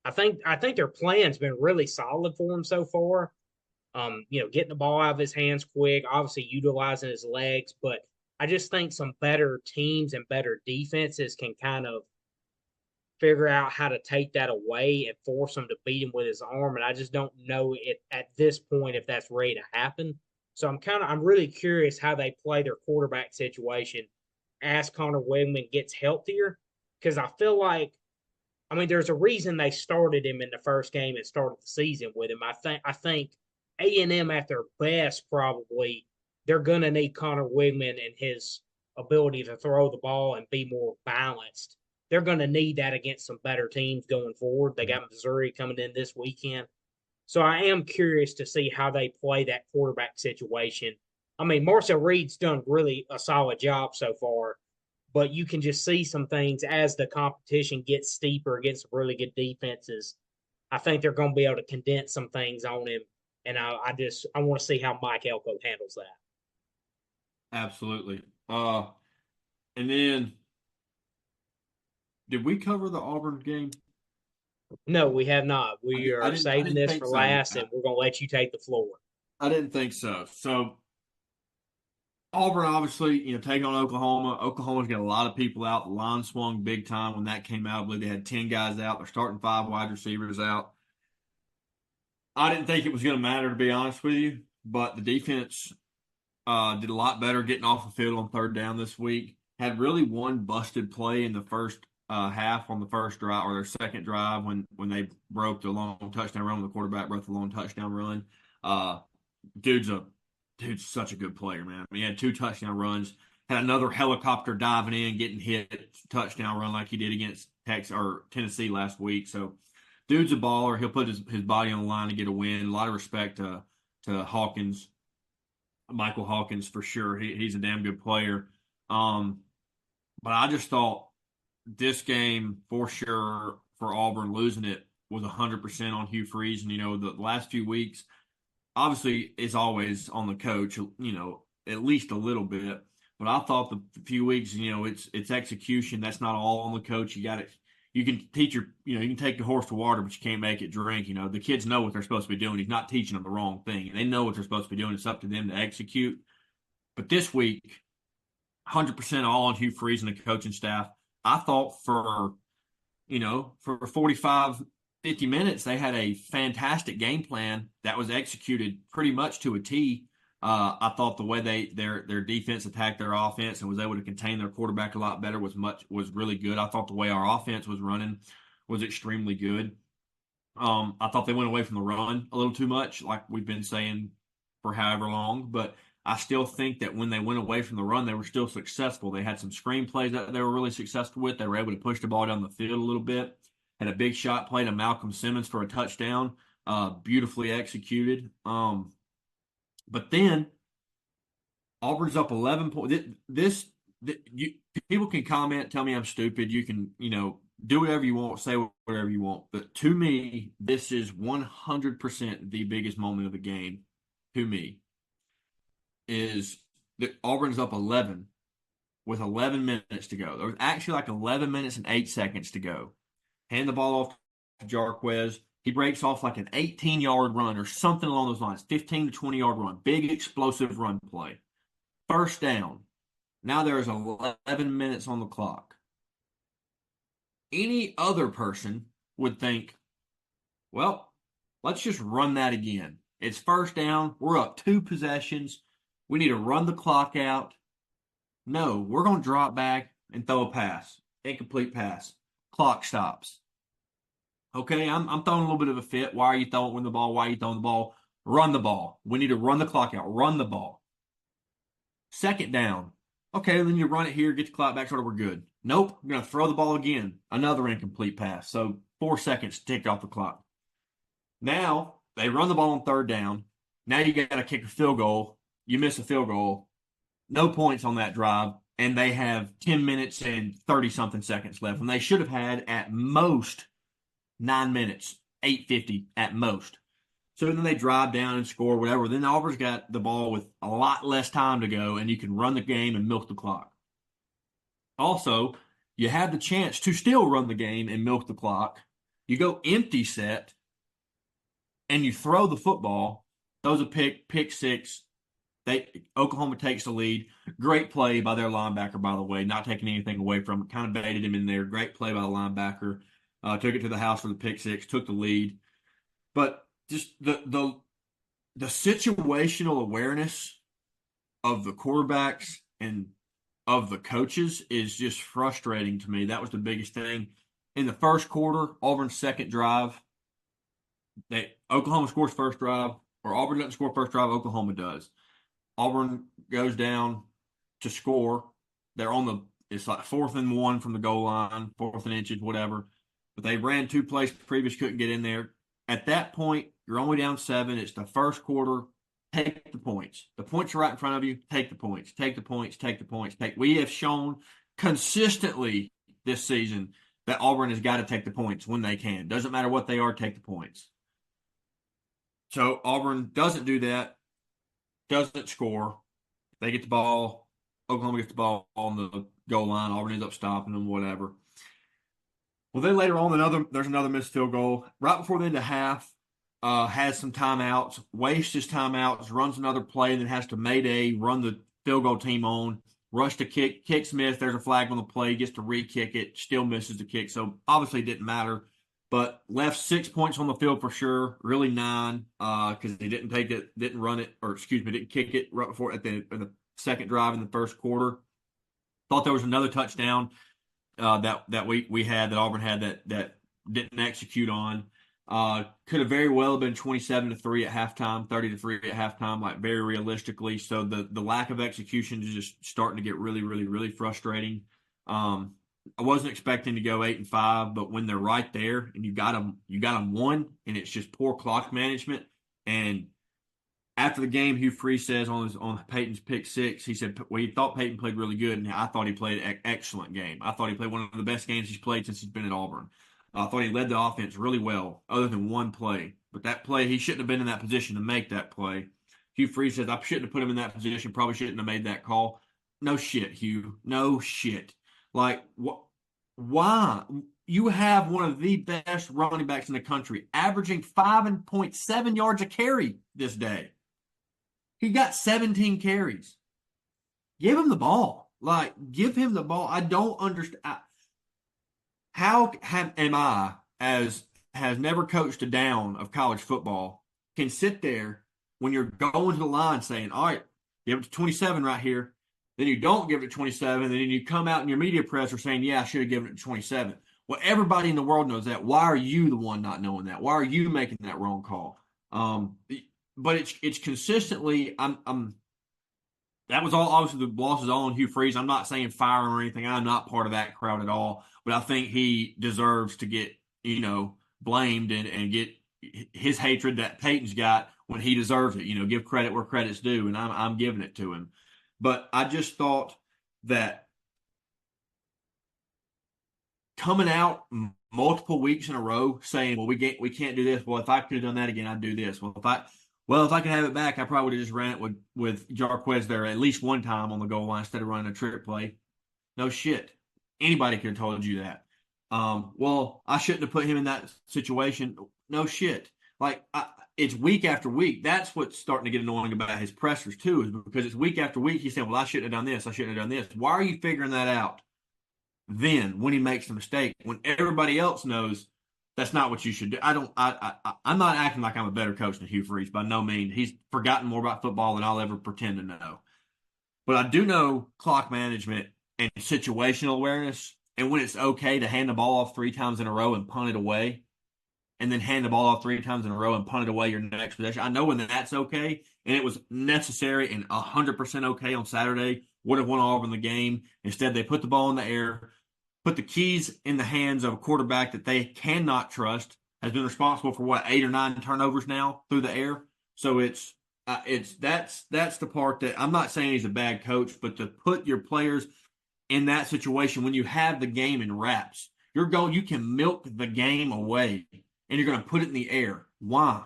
I think their plan's been really solid for him so far. Getting the ball out of his hands quick, obviously utilizing his legs, but I just think some better teams and better defenses can kind of figure out how to take that away and force him to beat him with his arm. And I just don't know it at this point if that's ready to happen. So I'm really curious how they play their quarterback situation as Connor Wigman gets healthier. Because I feel like there's a reason they started him in the first game and started the season with him. I think A&M at their best probably they're gonna need Connor Wigman and his ability to throw the ball and be more balanced. They're gonna need that against some better teams going forward. They got Missouri coming in this weekend. So I am curious to see how they play that quarterback situation. I mean, Marcel Reed's done really a solid job so far, but you can just see some things as the competition gets steeper against really good defenses. I think they're going to be able to condense some things on him, and I want to see how Mike Elko handles that. Absolutely. And then did we cover the Auburn game? No, we have not. We I are didn't. I saving didn't this think for so. last, and we're going to let you take the floor. I didn't think so. So Auburn, obviously, taking on Oklahoma. Oklahoma's got a lot of people out. The line swung big time when that came out. I believe they had 10 guys out. They're starting 5 wide receivers out. I didn't think it was going to matter, to be honest with you, but the defense did a lot better getting off the field on third down this week. Had really one busted play in the first half on the first drive or their second drive when they broke the long touchdown run. The quarterback broke the long touchdown run. Uh, dude's a dude's such a good player, man. I mean, he had 2 touchdown runs. Had another helicopter diving in, getting hit touchdown run like he did against Texas or Tennessee last week. So, dude's a baller. He'll put his body on the line to get a win. A lot of respect to Hawkins, Michael Hawkins for sure. He's a damn good player. Um, but I just thought this game for sure for Auburn losing it was 100% on Hugh Freeze. And the last few weeks obviously it's always on the coach, at least a little bit. But I thought the few weeks, it's execution. That's not all on the coach. You got it. You can teach you can take the horse to water, but you can't make it drink. The kids know what they're supposed to be doing. He's not teaching them the wrong thing. They know what they're supposed to be doing. It's up to them to execute. But this week, 100% all on Hugh Freeze and the coaching staff. I thought for 45, 50 minutes, they had a fantastic game plan that was executed pretty much to a T. I thought the way their defense attacked their offense and was able to contain their quarterback a lot better was really good. I thought the way our offense was running was extremely good. I thought they went away from the run a little too much, like we've been saying for however long. But I still think that when they went away from the run, they were still successful. They had some screenplays that they were really successful with. They were able to push the ball down the field a little bit. Had a big shot play to Malcolm Simmons for a touchdown, beautifully executed. But then Auburn's up 11 points. This people can comment, tell me I'm stupid. You can, do whatever you want, say whatever you want. But to me, this is 100% the biggest moment of the game. To me, is that Auburn's up 11 with 11 minutes to go. There was actually like 11 minutes and 8 seconds to go. Hand the ball off to Jarquez. He breaks off like an 18-yard run or something along those lines, 15 to 20-yard run, big explosive run play. First down. Now there's 11 minutes on the clock. Any other person would think, well, let's just run that again. It's first down. We're up 2 possessions. We need to run the clock out. No, we're going to drop back and throw a pass. Incomplete pass. Clock stops. Okay, I'm throwing a little bit of a fit. Why are you throwing the ball? Why are you throwing the ball? Run the ball. We need to run the clock out. Run the ball. Second down. Okay, then you run it here, get the clock back, sort of we're good. Nope, we're going to throw the ball again. Another incomplete pass. So 4 seconds ticked off the clock. Now, they run the ball on third down. Now you got to kick a field goal. You miss a field goal. No points on that drive, and they have 10 minutes and 30-something seconds left. And they should have had at most 9 minutes, 8:50 at most. So then they drive down and score, whatever. Then Auburn's got the ball with a lot less time to go, and you can run the game and milk the clock. Also, you have the chance to still run the game and milk the clock. You go empty set, and you throw the football. Those are pick six. Oklahoma takes the lead. Great play by their linebacker, by the way, not taking anything away from it. Kind of baited him in there. Great play by the linebacker. Took it to the house for the pick six, took the lead. But just the situational awareness of the quarterbacks and of the coaches is just frustrating to me. That was the biggest thing. In the first quarter, Auburn's second drive, Oklahoma scores first drive, or Auburn doesn't score first drive, Oklahoma does. Auburn goes down to score. They're it's like 4th and 1 from the goal line, 4th and inches, whatever. But they ran 2 plays previous, couldn't get in there. At that point, you're only down 7. It's the first quarter. Take the points. The points are right in front of you. Take the points. Take the points. Take the points. We have shown consistently this season that Auburn has got to take the points when they can. Doesn't matter what they are, take the points. So Auburn doesn't do that. Doesn't score. They get the ball. Oklahoma gets the ball on the goal line. Auburn ends up stopping them, whatever. Well, then later on, there's another missed field goal. Right before the end of half, has some timeouts, wastes his timeouts, runs another play, and then has to mayday, run the field goal team on, rush to kick Smith. There's a flag on the play, gets to re-kick it, still misses the kick. So obviously it didn't matter. But left 6 points on the field for sure, really 9, because he didn't take it, didn't run it, didn't kick it right before at the second drive in the first quarter. Thought there was another touchdown that we had, that Auburn had, that didn't execute on. Could have very well been 27-3 at halftime, 30-3 at halftime, like very realistically. So the lack of execution is just starting to get really, really, really frustrating. I wasn't expecting to go 8-5, but when they're right there and you got them one, and it's just poor clock management. And after the game, Hugh Freeze says on Peyton's pick six, he said, well, he thought Peyton played really good, and I thought he played an excellent game. I thought he played one of the best games he's played since he's been at Auburn. I thought he led the offense really well, other than one play. But that play, he shouldn't have been in that position to make that play. Hugh Freeze says, I shouldn't have put him in that position, probably shouldn't have made that call. No shit, Hugh. No shit. Like, why? You have one of the best running backs in the country, averaging 5.7 yards a carry this day. He got 17 carries. Give him the ball. Give him the ball. I don't understand. Am I, as has never coached a down of college football, can sit there when you're going to the line saying, all right, give it to 27 right here. Then you don't give it 27, and then you come out in your media presser saying, yeah, I should have given it to 27. Well, everybody in the world knows that. Why are you the one not knowing that? Why are you making that wrong call? But it's consistently, that was all, obviously the loss is all on Hugh Freeze. I'm not saying fire him or anything. I'm not part of that crowd at all. But I think he deserves to get, blamed and get his hatred that Peyton's got when he deserves it. Give credit where credit's due, and I'm giving it to him. But I just thought that coming out multiple weeks in a row saying, "Well, we can't do this. Well, if I could have done that again, I'd do this. Well, if I could have it back, I probably would have just ran it with Jarquez there at least one time on the goal line instead of running a trick play." No shit. Anybody could have told you that. Well, I shouldn't have put him in that situation. No shit. Like it's week after week. That's what's starting to get annoying about his pressers too, is because it's week after week. He's saying, "Well, I shouldn't have done this. I shouldn't have done this." Why are you figuring that out then when he makes the mistake when everybody else knows that's not what you should do? I'm not acting like I'm a better coach than Hugh Freeze by no means. He's forgotten more about football than I'll ever pretend to know. But I do know clock management and situational awareness, and when it's okay to hand the ball off 3 times in a row and punt it away, and then hand the ball off 3 times in a row and punt it away your next possession. I know when that's okay, and it was necessary and 100% okay on Saturday. Would have won Auburn the game. Instead, they put the ball in the air, put the keys in the hands of a quarterback that they cannot trust, has been responsible for what, 8 or 9 turnovers now through the air. So that's the part that I'm not saying he's a bad coach, but to put your players in that situation when you have the game in wraps, you can milk the game away and you're going to put it in the air. Why?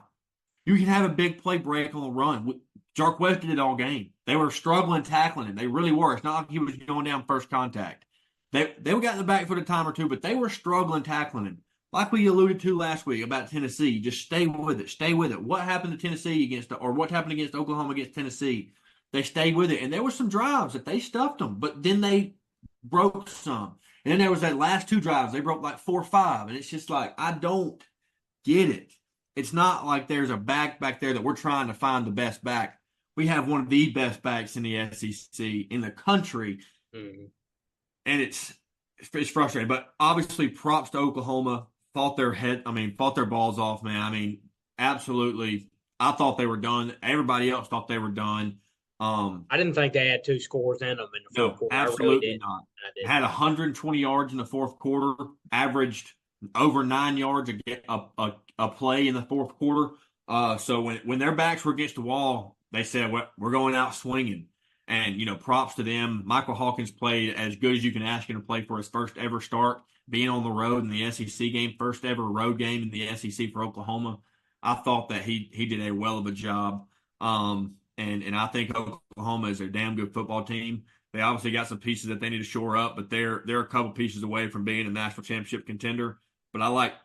You can have a big play break on the run. Jarquez did it all game. They were struggling tackling him. They really were. It's not like he was going down first contact. They got in the back foot a time or two, but they were struggling tackling him. Like we alluded to last week about Tennessee, just stay with it. Stay with it. What happened to Tennessee or what happened against Oklahoma against Tennessee? They stayed with it. And there were some drives that they stuffed them, but then they broke some. And then there was that last 2 drives. They broke like 4 or 5. And it's just like, I don't get it. It's not like there's a back there that we're trying to find the best back. We have one of the best backs in the SEC in the country. Mm-hmm. And it's frustrating. But obviously, props to Oklahoma. Fought their balls off, man. I mean, absolutely. I thought they were done. Everybody else thought they were done. I didn't think they had 2 scores in them in the fourth quarter. Absolutely really not. Had 120 yards in the fourth quarter, averaged over 9 yards a play in the fourth quarter. So when their backs were against the wall, they said, well, we're going out swinging. And, props to them. Michael Hawkins played as good as you can ask him to play for his first ever start, being on the road in the SEC game, first ever road game in the SEC for Oklahoma. I thought that he did a well of a job. And I think Oklahoma is a damn good football team. They obviously got some pieces that they need to shore up, but they're a couple pieces away from being a national championship contender. But I like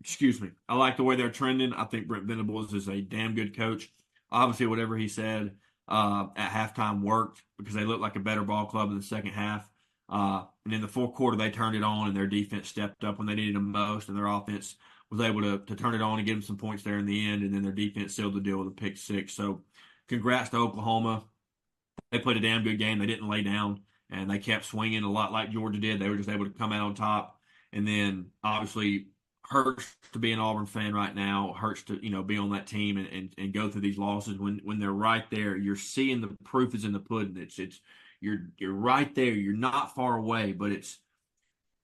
the way they're trending. I think Brent Venables is a damn good coach. Obviously, whatever he said at halftime worked because they looked like a better ball club in the second half. And in the fourth quarter, they turned it on, and their defense stepped up when they needed them most, and their offense was able to turn it on and get them some points there in the end, and then their defense sealed the deal with a pick 6. So congrats to Oklahoma. They played a damn good game. They didn't lay down, and they kept swinging a lot like Georgia did. They were just able to come out on top. And then, obviously, hurts to be an Auburn fan right now. Hurts to be on that team and go through these losses when they're right there. You're seeing the proof is in the pudding. You're right there. You're not far away, but it's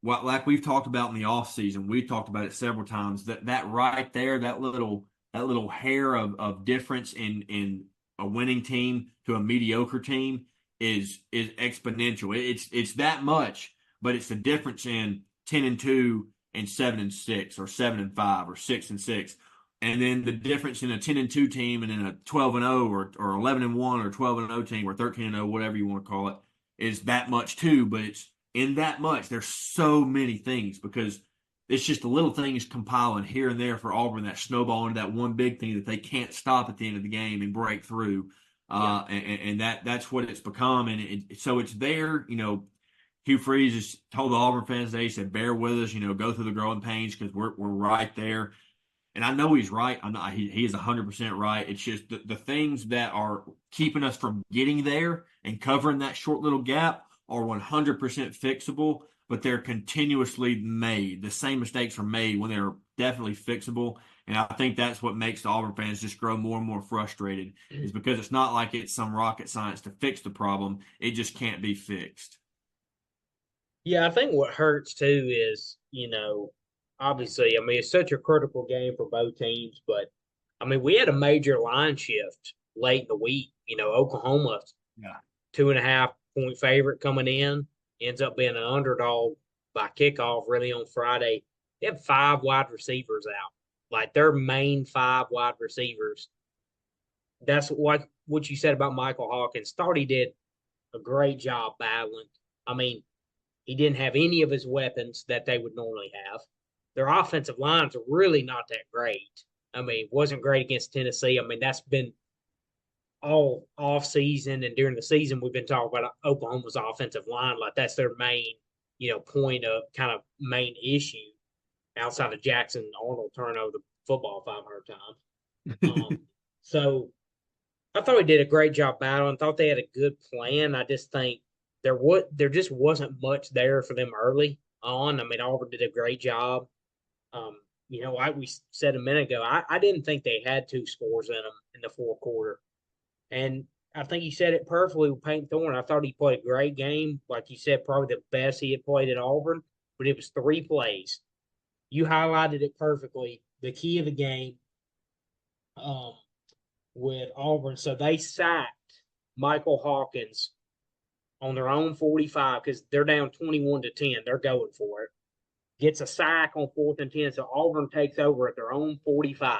what like we've talked about in the offseason. We've talked about it several times. That right there, that little hair of difference in a winning team to a mediocre team is exponential. It's that much, but it's the difference in 10-2 and 7-6 or 7-5 or 6-6. And then the difference in a 10-2 team and in a 12-0 or 11-1 or 12-0 team or 13-0, whatever you want to call it, is that much too. But it's in that much. There's so many things because it's just the little things compiling here and there for Auburn that snowball into that one big thing that they can't stop at the end of the game and break through. And that's what it's become. And so it's there, Hugh Freeze has told the Auburn fans today, he said, bear with us, go through the growing pains because we're right there. And I know he's right. He is 100% right. It's just the things that are keeping us from getting there and covering that short little gap are 100% fixable, but they're continuously made. The same mistakes are made when they're definitely fixable. And I think that's what makes the Auburn fans just grow more and more frustrated is because it's not like it's some rocket science to fix the problem. It just can't be fixed. Yeah, I think what hurts too is, obviously, it's such a critical game for both teams, but we had a major line shift late in the week. Oklahoma, 2.5 point favorite coming in, ends up being an underdog by kickoff, really on Friday, they had 5 wide receivers out, like their main 5 wide receivers. That's what you said about Michael Hawkins. Thought he did a great job battling. I mean, he didn't have any of his weapons that they would normally have. Their offensive lines are really not that great. I mean, wasn't great against Tennessee. I mean, that's been all off season and during the season we've been talking about Oklahoma's offensive line, like that's their main, point of kind of main issue outside of Jackson Arnold turning over the football 500 times. So I thought he did a great job battling. Thought they had a good plan. I just think there just wasn't much there for them early on. I mean, Auburn did a great job. Like we said a minute ago, I didn't think they had 2 scores in them in the fourth quarter. And I think you said it perfectly with Peyton Thorne. I thought he played a great game. Like you said, probably the best he had played at Auburn, but it was 3 plays. You highlighted it perfectly. The key of the game um, with Auburn. So they sacked Michael Hawkins on their own 45 because they're down 21-10. They're going for it. Gets a sack on 4th and 10. So Auburn takes over at their own 45.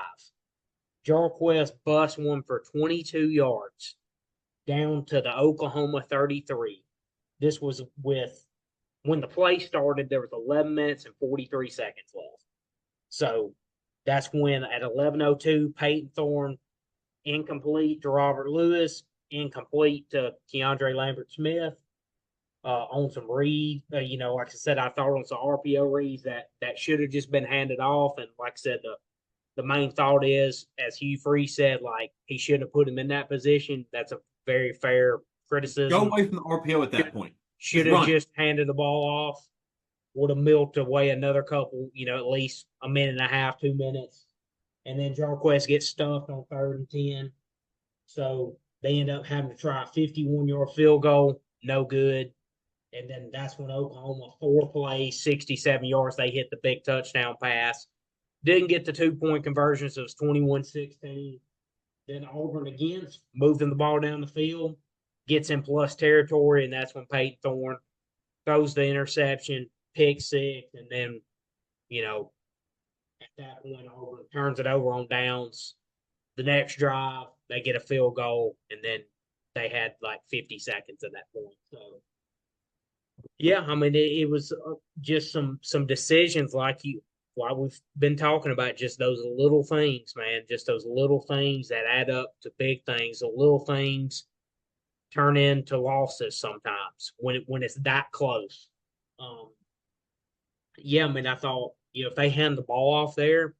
Jarquez busts one for 22 yards down to the Oklahoma 33. This was when the play started, there was 11 minutes and 43 seconds left. So that's when at 11:02, Peyton Thorne incomplete to Robert Lewis, incomplete to Keandre Lambert-Smith on some reads. Like I said, I thought on some RPO reads that should have just been handed off. And like I said, the main thought is, as Hugh Freeze said, like he shouldn't have put him in that position. That's a very fair criticism. Go away from the RPO at that point. Should have just handed the ball off. Would have milked away another couple, at least a minute and a half, 2 minutes. And then Jarquez gets stuffed on 3rd and 10. So they end up having to try a 51-yard field goal. No good. And then that's when Oklahoma, 4 plays, 67 yards, they hit the big touchdown pass. Didn't get the 2-point conversions. So it was 21-16. Then Auburn again moving the ball down the field, gets in plus territory, and that's when Peyton Thorne throws the interception, pick 6, and then, at that point, Auburn turns it over on downs. The next drive, they get a field goal, and then they had like 50 seconds at that point. So, yeah, I mean, it was just some decisions like we've been talking about, just those little things, man, just those little things that add up to big things. The little things turn into losses sometimes when it's that close. I mean, I thought, if they hand the ball off there,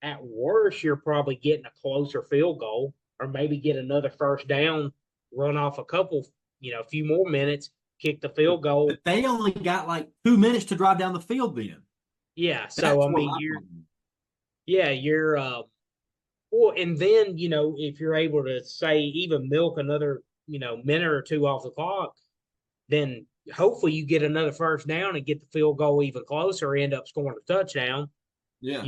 at worst, you're probably getting a closer field goal or maybe get another first down, run off a couple, a few more minutes, kick the field goal. But they only got like 2 minutes to drive down the field then. Yeah. So, I mean, you're, well, and then, if you're able to say even milk another, minute or 2 off the clock, then hopefully you get another first down and get the field goal even closer, end up scoring a touchdown. Yeah.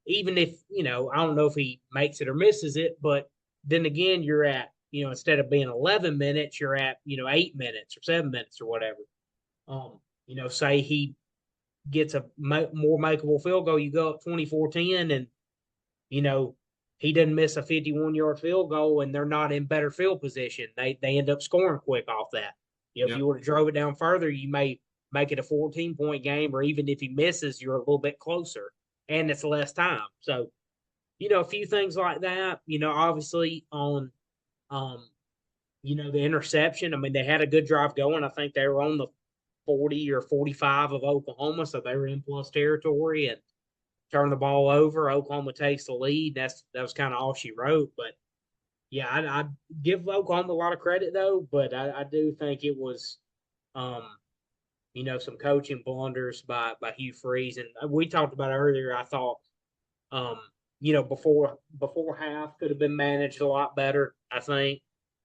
Even if, I don't know if he makes it or misses it, but then again, you're at, instead of being 11 minutes, you're at, 8 minutes or 7 minutes or whatever. Say he gets a more makeable field goal, you go up 24-10 and, he doesn't miss a 51-yard field goal and they're not in better field position. They end up scoring quick off that. If you would have drove it down further, you may make it a 14-point game, or even if he misses, you're a little bit closer and it's less time. So, a few things like that, obviously on, the interception. I mean, they had a good drive going. I think they were on the 40 or 45 of Oklahoma, so they were in plus territory and turned the ball over. Oklahoma takes the lead. That was kind of all she wrote. But, yeah, I give Oklahoma a lot of credit, though, but I do think it was, some coaching blunders by Hugh Freeze. And we talked about earlier, I thought, before half could have been managed a lot better, I think.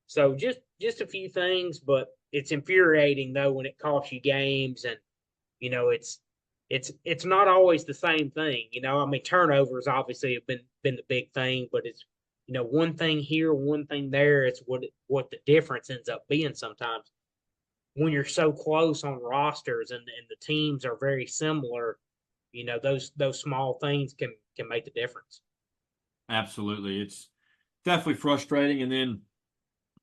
So just a few things, but it's infuriating, though, when it costs you games and, it's not always the same thing. I mean, turnovers obviously have been the big thing, but it's, one thing here, one thing there. It's what the difference ends up being sometimes. when you're so close on rosters and the teams are very similar, those small things can make the difference. Absolutely. It's definitely frustrating. And then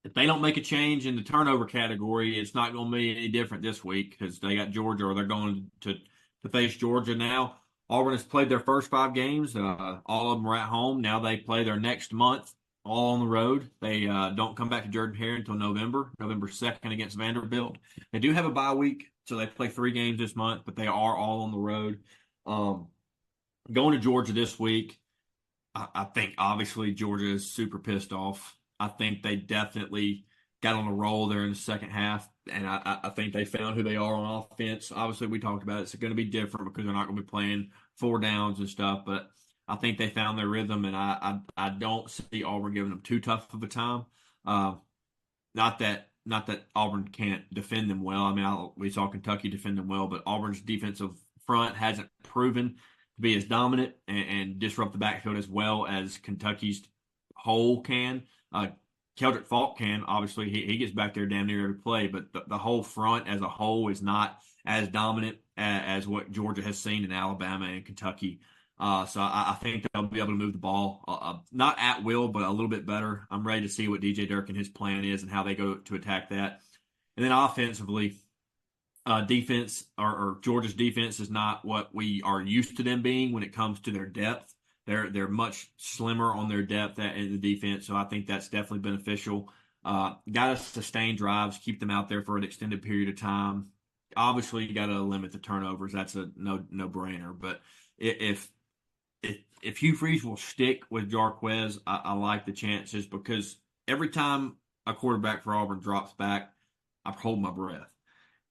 if they don't make a change in the turnover category, it's not going to be any different this week because they got Georgia or they're going to face Georgia now. Auburn has played their first 5 games. All of them are at home. Now they play their next month all on the road. They don't come back to Jordan-Hare until November 2nd against Vanderbilt. They do have a bye week, so they play 3 games this month, but they are all on the road. Um, Going to Georgia this week, I think obviously Georgia is super pissed off. I think they definitely got on a roll there in the second half, and I think they found who they are on offense. Obviously, we talked about it. It's going to be different because they're not going to be playing 4 downs and stuff, but I think they found their rhythm, and I don't see Auburn giving them too tough of a time. Uh, not that Auburn can't defend them well. I mean, we saw Kentucky defend them well, but Auburn's defensive front hasn't proven to be as dominant and disrupt the backfield as well as Kentucky's whole can. Keldrick Faulk can. Obviously, he gets back there damn near every play, but the whole front as a whole is not as dominant as what Georgia has seen in Alabama and Kentucky. So I think they'll be able to move the ball, not at will, but a little bit better. I'm ready to see what DJ Dirk and his plan is and how they go to attack that. And then offensively, defense or Georgia's defense is not what we are used to them being when it comes to their depth. They're much slimmer on their depth in the defense, so I think that's definitely beneficial. Got to sustain drives, keep them out there for an extended period of time. Obviously, you got to limit the turnovers. That's a no brainer. But if Hugh Freeze will stick with Jarquez, I like the chances because every time a quarterback for Auburn drops back, I hold my breath.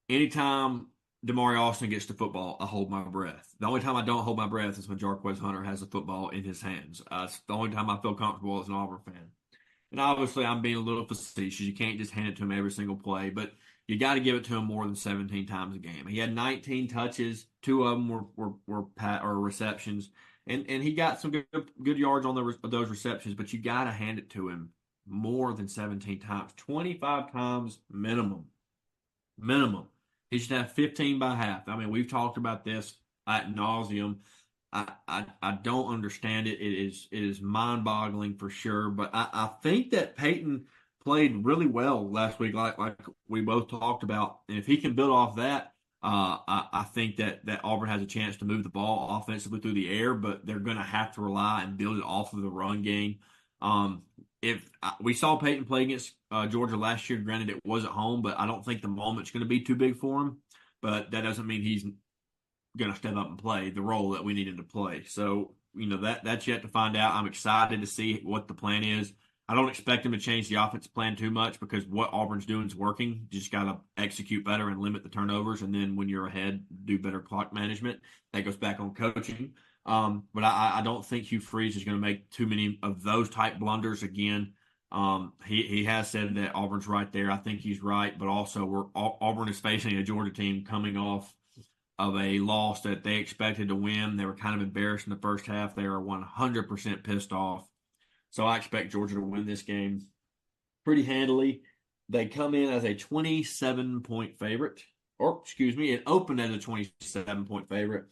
Anytime Damari Austin gets to football, I hold my breath. The only time I don't hold my breath is when Jarquez Hunter has the football in his hands. It's the only time I feel comfortable as an Auburn fan. And obviously, I'm being a little facetious. You can't just hand it to him every single play, but you got to give it to him more than 17 times a game. He had 19 touches. 2 of them were receptions, and he got some good yards on those receptions. But you got to hand it to him more than 17 times, 25 times minimum. He should have 15 by half. I mean, we've talked about this ad nauseum. I don't understand it. It is mind-boggling for sure. But I think that Peyton played really well last week, like we both talked about. And if he can build off that, I think that Auburn has a chance to move the ball offensively through the air, but they're going to have to rely and build it off of the run game. If we saw Peyton play against Georgia last year, granted it was at home, but I don't think the moment's going to be too big for him. But that doesn't mean he's going to step up and play the role that we need him to play. So that's yet to find out. I'm excited to see what the plan is. I don't expect him to change the offensive plan too much because what Auburn's doing is working. You just got to execute better and limit the turnovers. And then when you're ahead, do better clock management. That goes back on coaching. But I don't think Hugh Freeze is going to make too many of those type blunders again. He has said that Auburn's right there. I think he's right, but also Auburn is facing a Georgia team coming off of a loss that they expected to win. They were kind of embarrassed in the first half. They are 100% pissed off. So I expect Georgia to win this game pretty handily. They come in as a 27-point favorite, or excuse me, it opened as a 27-point favorite.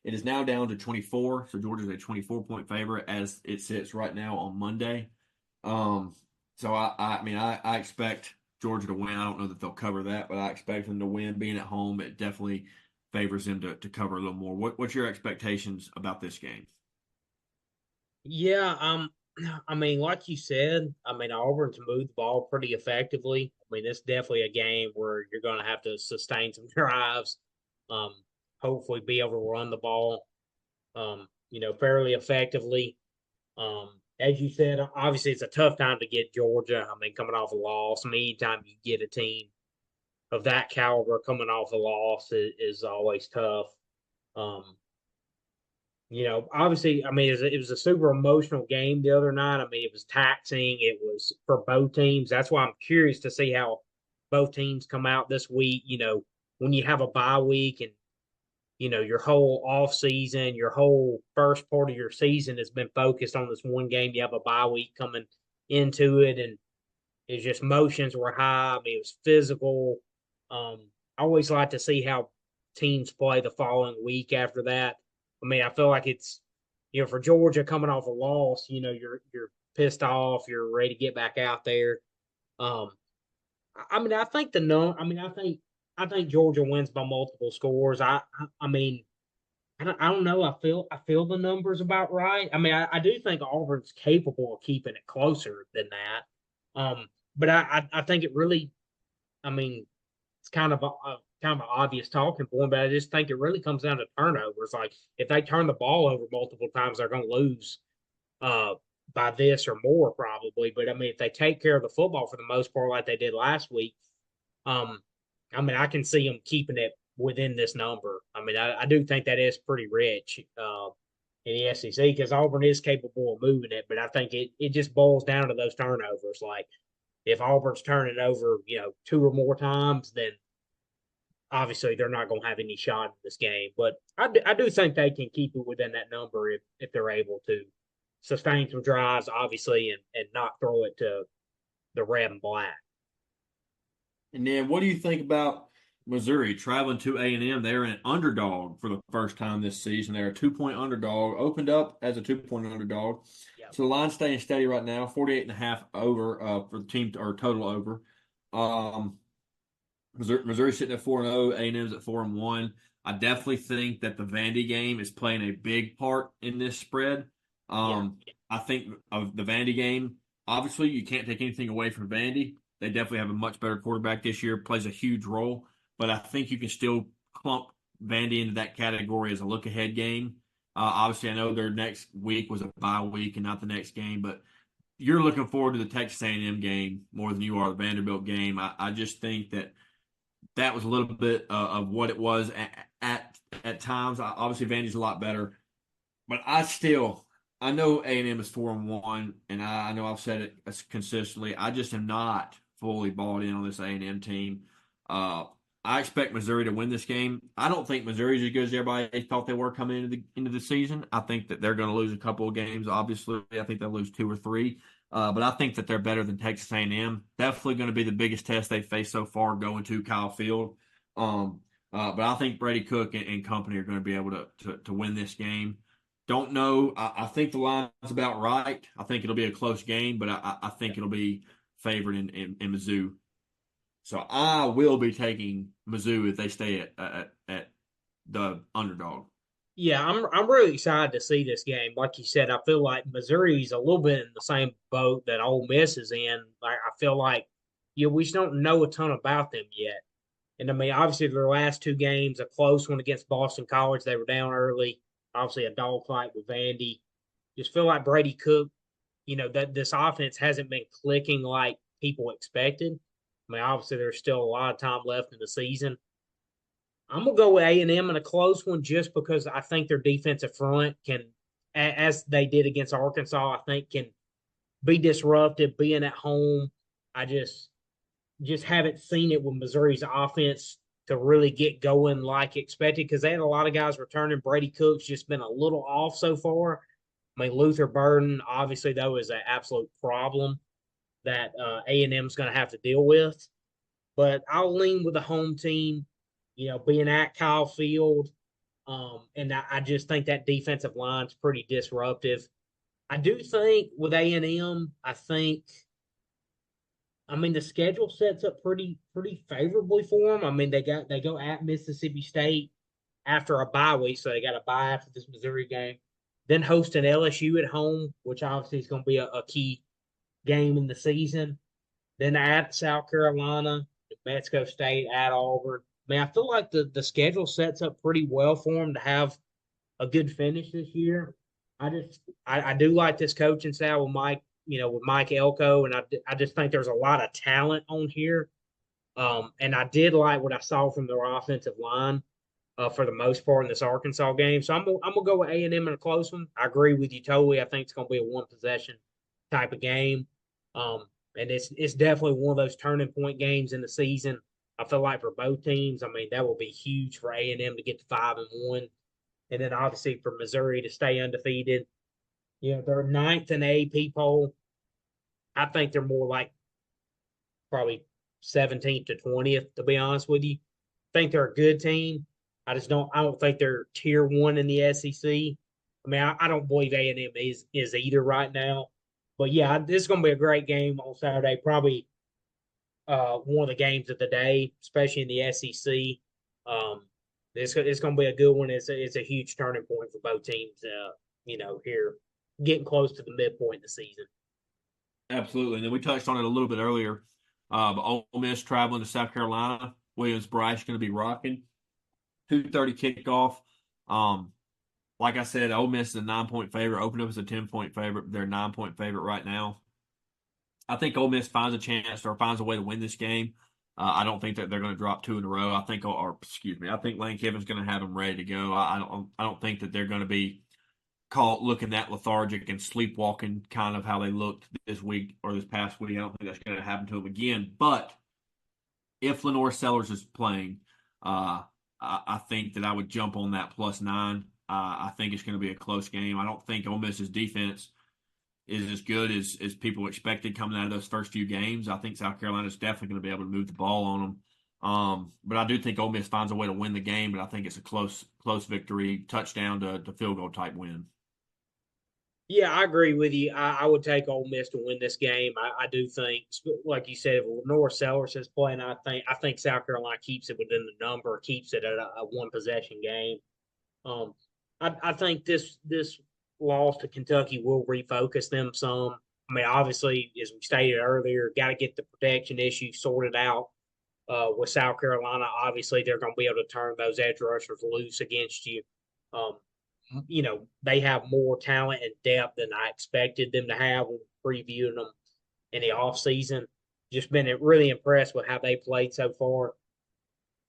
It is now down to 24, so Georgia's a 24-point favorite as it sits right now on Monday. So I expect Georgia to win. I don't know that they'll cover that, but I expect them to win. Being at home, it definitely favors them to cover a little more. What's your expectations about this game? Yeah, I mean, like you said, I mean, Auburn's moved the ball pretty effectively. I mean, it's definitely a game where you're going to have to sustain some drives, um, hopefully be able to run the ball, fairly effectively. As you said, obviously it's a tough time to get Georgia. I mean, coming off a loss, I mean, anytime you get a team of that caliber coming off a loss is always tough. Um, obviously, I mean, it was a super emotional game the other night. I mean, it was taxing. It was for both teams. That's why I'm curious to see how both teams come out this week. When you have a bye week and your whole off season, your whole first part of your season has been focused on this one game. You have a bye week coming into it, and it's just emotions were high. I mean, it was physical. I always like to see how teams play the following week after that. I mean, I feel like it's for Georgia coming off a loss, you're pissed off, you're ready to get back out there. Um, I mean, I think the no. I mean, I think Georgia wins by multiple scores. I mean, I don't know. I feel the numbers about right. I mean, I do think Auburn's capable of keeping it closer than that. But I think it really. I mean, it's kind of an obvious talking point, but I just think it really comes down to turnovers. Like if they turn the ball over multiple times, they're going to lose uh, by this or more probably. But I mean, if they take care of the football for the most part, like they did last week, um, I mean, I can see them keeping it within this number. I mean, I do think that is pretty rich in the SEC because Auburn is capable of moving it, but I think it just boils down to those turnovers. Like if Auburn's turning over, two or more times, then obviously they're not going to have any shot in this game. But I do think they can keep it within that number if they're able to sustain some drives, obviously, and not throw it to the red and black. And then what do you think about Missouri traveling to A&M? They're an underdog for the first time this season. They're a 2-point underdog, opened up as a 2-point underdog. Yep. So the line's staying steady right now, 48.5 over for the team or total over. Missouri sitting at 4-0, A&M's at 4-1. I definitely think that the Vandy game is playing a big part in this spread. Yeah. I think of the Vandy game, obviously you can't take anything away from Vandy. They definitely have a much better quarterback this year, plays a huge role, but I think you can still clump Vandy into that category as a look-ahead game. Obviously, I know their next week was a bye week and not the next game, but you're looking forward to the Texas A&M game more than you are the Vanderbilt game. I just think that was a little bit of what it was at times. Obviously, Vandy's a lot better, but I know A&M is 4-1, and I know I've said it consistently. I just am not fully bought in on this A&M team. I expect Missouri to win this game. I don't think Missouri's as good as everybody thought they were coming into the season. I think that they're going to lose a couple of games. Obviously, I think they'll lose 2 or 3. But I think that they're better than Texas A&M. Definitely going to be the biggest test they've faced so far going to Kyle Field. But I think Brady Cook and company are going to be able to win this game. Don't know. I think the line's about right. I think it'll be a close game, but I think it'll be favored in Mizzou. So I will be taking Mizzou if they stay at the underdog. Yeah, I'm really excited to see this game. Like you said, I feel like Missouri's a little bit in the same boat that Ole Miss is in. Like I feel like we just don't know a ton about them yet. And I mean, obviously their last 2 games, a close one against Boston College, they were down early. Obviously a dogfight with Vandy. Just feel like Brady Cook, that this offense hasn't been clicking like people expected. I mean, obviously there's still a lot of time left in the season. I'm gonna go with A&M in a close one just because I think their defensive front can, as they did against Arkansas, I think can be disruptive being at home. I just haven't seen it with Missouri's offense to really get going like expected because they had a lot of guys returning. Brady Cook's just been a little off so far. I mean, Luther Burden, obviously, though, is an absolute problem that A&M's going to have to deal with. But I'll lean with the home team, being at Kyle Field. And I just think that defensive line's pretty disruptive. I do think with A&M, I mean, the schedule sets up pretty favorably for them. I mean, they go at Mississippi State after a bye week, so they got a bye after this Missouri game. Then hosting LSU at home, which obviously is going to be a key game in the season. Then at South Carolina, Mexico State, at Auburn. I mean, I feel like the schedule sets up pretty well for them to have a good finish this year. I do like this coaching style with Mike Elko, and I just think there's a lot of talent on here. And I did like what I saw from their offensive line for the most part in this Arkansas game. So I'm gonna go with A&M in a close one. I agree with you totally. I think it's gonna be a 1 possession type of game. And it's definitely one of those turning point games in the season. I feel like for both teams, I mean that will be huge for A&M to get to 5-1, and then obviously for Missouri to stay undefeated. They're ninth in AP poll. I think they're more like probably 17th to 20th, to be honest with you. I think they're a good team. I don't think they're tier one in the SEC. I mean, I don't believe A&M is either right now. But yeah, this is going to be a great game on Saturday. Probably one of the games of the day, especially in the SEC. Um, it's going to be a good one. It's a huge turning point for both teams. Here getting close to the midpoint of the season. Absolutely. And then we touched on it a little bit earlier. But Ole Miss traveling to South Carolina. Williams-Brice going to be rocking. 2:30 kickoff. Like I said, Ole Miss is a 9-point favorite. Opened up as a 10-point favorite. They're a 9-point favorite right now. I think Ole Miss finds a chance or finds a way to win this game. I don't think that they're going to drop two in a row. I think Lane Kiffin's going to have them ready to go. I don't think that they're going to be caught looking that lethargic and sleepwalking, kind of how they looked this week or this past week. I don't think that's going to happen to them again. But if Lenore Sellers is playing, I think that I would jump on that +9. I think it's going to be a close game. I don't think Ole Miss's defense is as good as people expected coming out of those first few games. I think South Carolina is definitely going to be able to move the ball on them. But I do think Ole Miss finds a way to win the game, but I think it's a close victory, touchdown to field goal type win. Yeah, I agree with you. I would take Ole Miss to win this game. I do think, like you said, if Lenore Sellers is playing, I think South Carolina keeps it within the number, keeps it at a one possession game. Um, I think this loss to Kentucky will refocus them some. I mean, obviously, as we stated earlier, got to get the protection issue sorted out with South Carolina. Obviously, they're going to be able to turn those edge rushers loose against you. Um, they have more talent and depth than I expected them to have when previewing them in the offseason. Just been really impressed with how they played so far.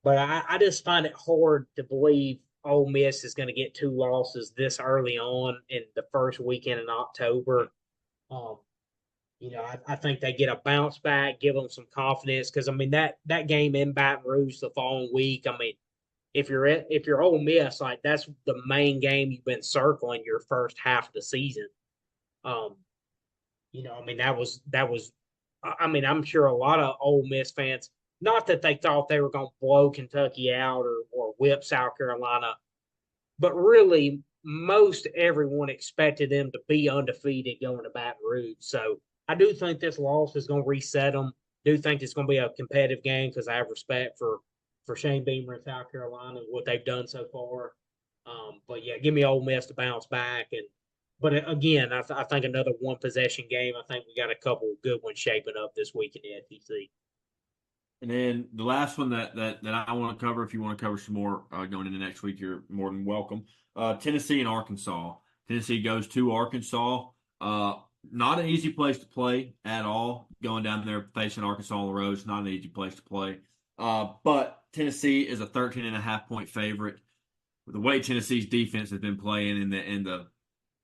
But I just find it hard to believe Ole Miss is going to get two losses this early on in the first weekend in October. Um, I think they get a bounce back, give them some confidence because I mean that game in Baton Rouge the following week. I mean, if you're Ole Miss, like that's the main game you've been circling your first half of the season. Um, I mean that was. I mean, I'm sure a lot of Ole Miss fans, not that they thought they were going to blow Kentucky out or whip South Carolina, but really most everyone expected them to be undefeated going to Baton Rouge. So I do think this loss is going to reset them. I do think it's going to be a competitive game because I have respect for Shane Beamer in South Carolina and what they've done so far. But yeah, give me Ole Miss to bounce back. But again, I think another one possession game. I think we got a couple of good ones shaping up this week in the SEC. And then the last one that I want to cover, if you want to cover some more going into next week, you're more than welcome. Tennessee and Arkansas. Tennessee goes to Arkansas. Not an easy place to play at all. Going down there facing Arkansas on the road is not an easy place to play. But Tennessee is a 13.5-point favorite. With the way Tennessee's defense has been playing in the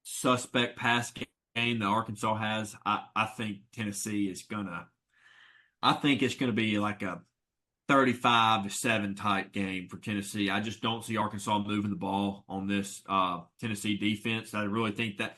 suspect pass game that Arkansas has, I think Tennessee is gonna. I think it's going to be like a 35-7 type game for Tennessee. I just don't see Arkansas moving the ball on this Tennessee defense. I really think that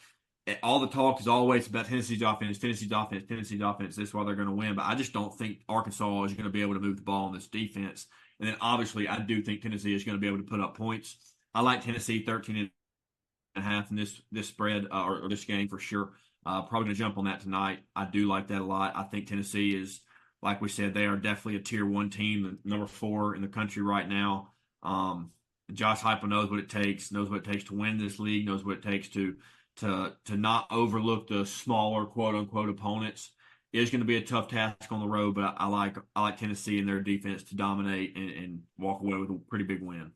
all the talk is always about Tennessee's offense. This is why they're going to win. But I just don't think Arkansas is going to be able to move the ball on this defense. And then obviously I do think Tennessee is going to be able to put up points. I like Tennessee 13.5 in this spread or this game for sure. Probably going to jump on that tonight. I do like that a lot. I think Tennessee is, like we said, they are definitely a tier 1 team, number 4 in the country right now. Josh Heupel knows what it takes to win this league, knows what it takes to not overlook the smaller quote unquote opponents. It's going to be a tough task on the road, but I like Tennessee and their defense to dominate and walk away with a pretty big win.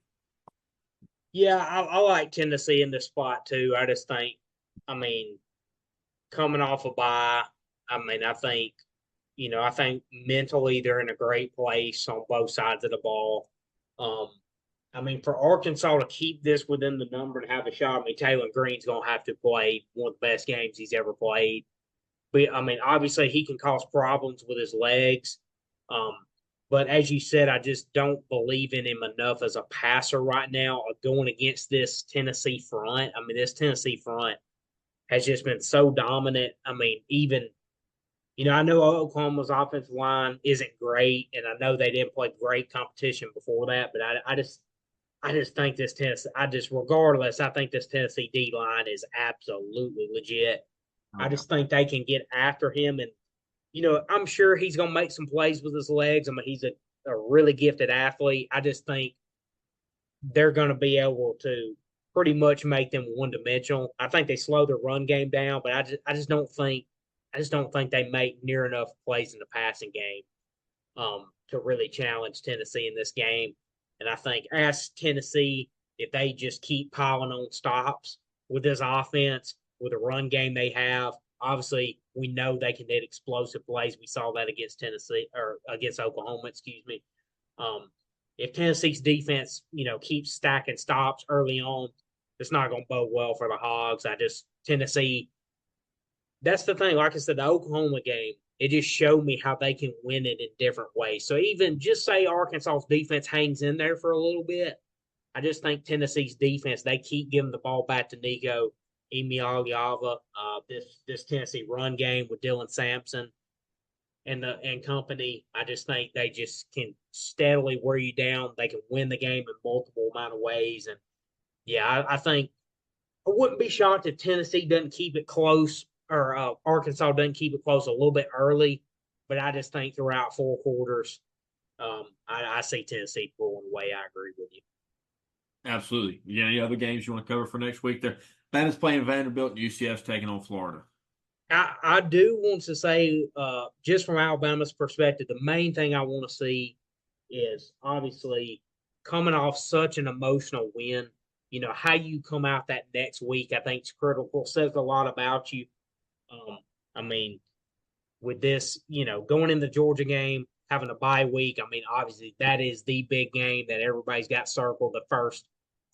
Yeah, I like Tennessee in this spot too. I just think, I mean, coming off a bye, I think mentally they're in a great place on both sides of the ball. I mean, for Arkansas to keep this within the number and have a shot, I mean, Taylor Green's going to have to play one of the best games he's ever played. But, I mean, obviously he can cause problems with his legs. But as you said, I just don't believe in him enough as a passer right now going against this Tennessee front. I mean, this Tennessee front has just been so dominant. I mean, even I know Oklahoma's offensive line isn't great, and I know they didn't play great competition before that, but I just think this Tennessee, regardless, I think this Tennessee D line is absolutely legit. Oh I yeah. just think they can get after him, and I'm sure he's going to make some plays with his legs. I mean, he's a really gifted athlete. I just think they're going to be able to pretty much make them one dimensional. I think they slow their run game down, but I just don't think they make near enough plays in the passing game to really challenge Tennessee in this game. And I think as Tennessee, if they just keep piling on stops with this offense, with the run game they have, obviously we know they can hit explosive plays. We saw that against Tennessee or against Oklahoma, excuse me. Um, if Tennessee's defense, keeps stacking stops early on, it's not going to bode well for the Hogs. Tennessee. That's the thing. Like I said, the Oklahoma game, it just showed me how they can win it in different ways. So even just say Arkansas's defense hangs in there for a little bit, I just think Tennessee's defense, they keep giving the ball back to Nico Imialiava. This Tennessee run game with Dylan Sampson and company, I just think they just can steadily wear you down. They can win the game in multiple amount of ways. And yeah, I think I wouldn't be shocked if Tennessee doesn't keep it close or Arkansas doesn't keep it close a little bit early. But I just think throughout 4 quarters, I see Tennessee pulling away. I agree with you. Absolutely. You got any other games you want to cover for next week? There, Bama's playing Vanderbilt, and UCF's taking on Florida. I do want to say, just from Alabama's perspective, the main thing I want to see is obviously coming off such an emotional win. How you come out that next week, I think is critical. Says a lot about you. I mean, with this, going in the Georgia game, having a bye week. I mean, obviously that is the big game that everybody's got circled the first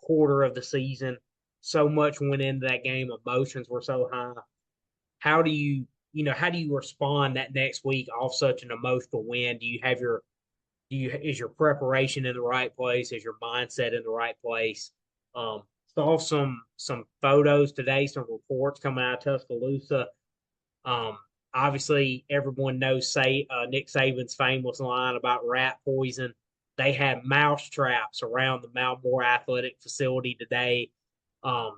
quarter of the season. So much went into that game. Emotions were so high. How do you respond that next week off such an emotional win? Is your preparation in the right place? Is your mindset in the right place? Saw some photos today, some reports coming out of Tuscaloosa. Um, Obviously, everyone knows Nick Saban's famous line about rat poison. They had mouse traps around the Mount Moore Athletic Facility today.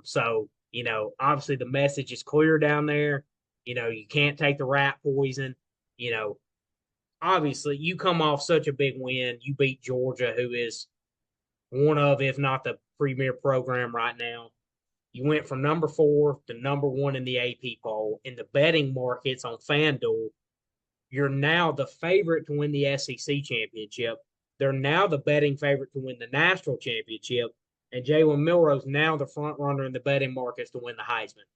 So obviously the message is clear down there. You can't take the rat poison. You know, Obviously you come off such a big win. You beat Georgia, who is one of, if not the premier program right now. You went from number 4 to number 1 in the AP poll. In the betting markets on FanDuel, you're now the favorite to win the SEC championship. They're now the betting favorite to win the national championship. And Jalen Milroe's now the front runner in the betting markets to win the Heisman.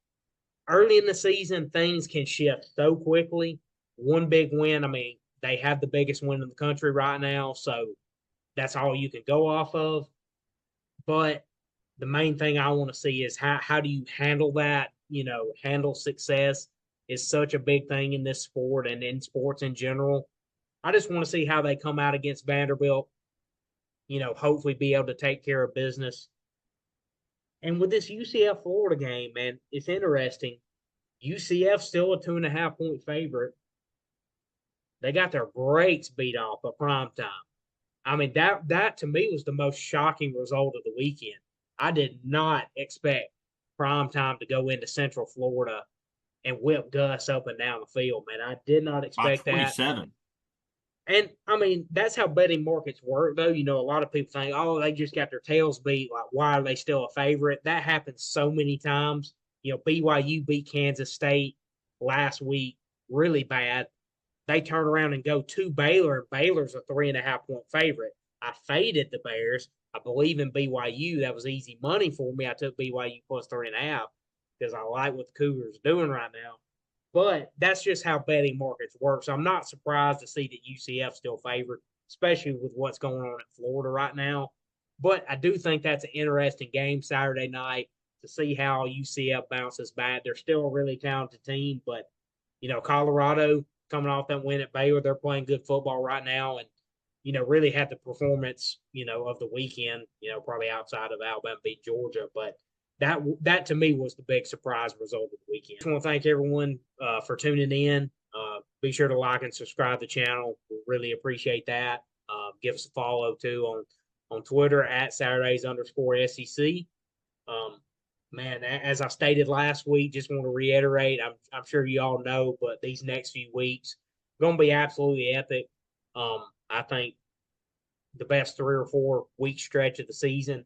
Early in the season, things can shift so quickly. One big win, I mean, they have the biggest win in the country right now, so that's all you can go off of. But the main thing I want to see is how do you handle that? Handle success is such a big thing in this sport and in sports in general. I just want to see how they come out against Vanderbilt. Hopefully be able to take care of business. And with this UCF Florida game, man, it's interesting. UCF still a 2.5 point favorite. They got their brakes beat off at prime time. I mean, that to me was the most shocking result of the weekend. I did not expect prime time to go into Central Florida and whip Gus up and down the field, man. I did not By expect that. 27. And I mean, that's how betting markets work, though. A lot of people think, oh, they just got their tails beat. Like, why are they still a favorite? That happens so many times. BYU beat Kansas State last week really bad. They turn around and go to Baylor, and Baylor's a 3.5 point favorite. I faded the Bears. I believe in BYU. That was easy money for me. I took BYU plus 3.5 because I like what the Cougars are doing right now. But that's just how betting markets work. So I'm not surprised to see that UCF still favored, especially with what's going on in Florida right now. But I do think that's an interesting game Saturday night to see how UCF bounces back. They're still a really talented team, but Colorado coming off that win at Baylor, they're playing good football right now, and really had the performance of the weekend. Probably outside of Alabama beat Georgia, but that to me was the big surprise result of the weekend. I just want to thank everyone for tuning in. Be sure to like and subscribe to the channel. We really appreciate that. Give us a follow too on Twitter at Saturdays_SEC. Um, man, as I stated last week, just want to reiterate. I'm sure you all know, but these next few weeks are going to be absolutely epic. I think the best 3 or 4 week stretch of the season.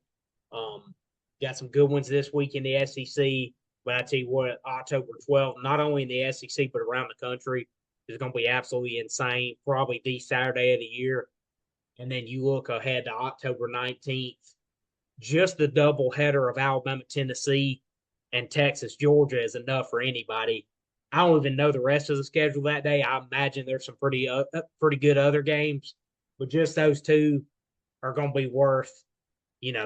Um, got some good ones this week in the SEC. But I tell you what, October 12th, not only in the SEC but around the country, is going to be absolutely insane. Probably the Saturday of the year. And then you look ahead to October 19th, just the double header of Alabama, Tennessee, and Texas, Georgia is enough for anybody. I don't even know the rest of the schedule that day. I imagine there's some pretty good other games, but just those two are going to be worth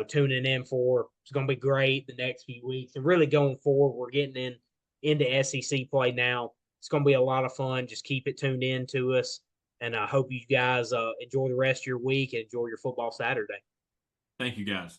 tuning in for. It's going to be great the next few weeks, and really going forward, we're getting into SEC play now. It's going to be a lot of fun. Just keep it tuned in to us, and I hope you guys enjoy the rest of your week and enjoy your football Saturday. Thank you, guys.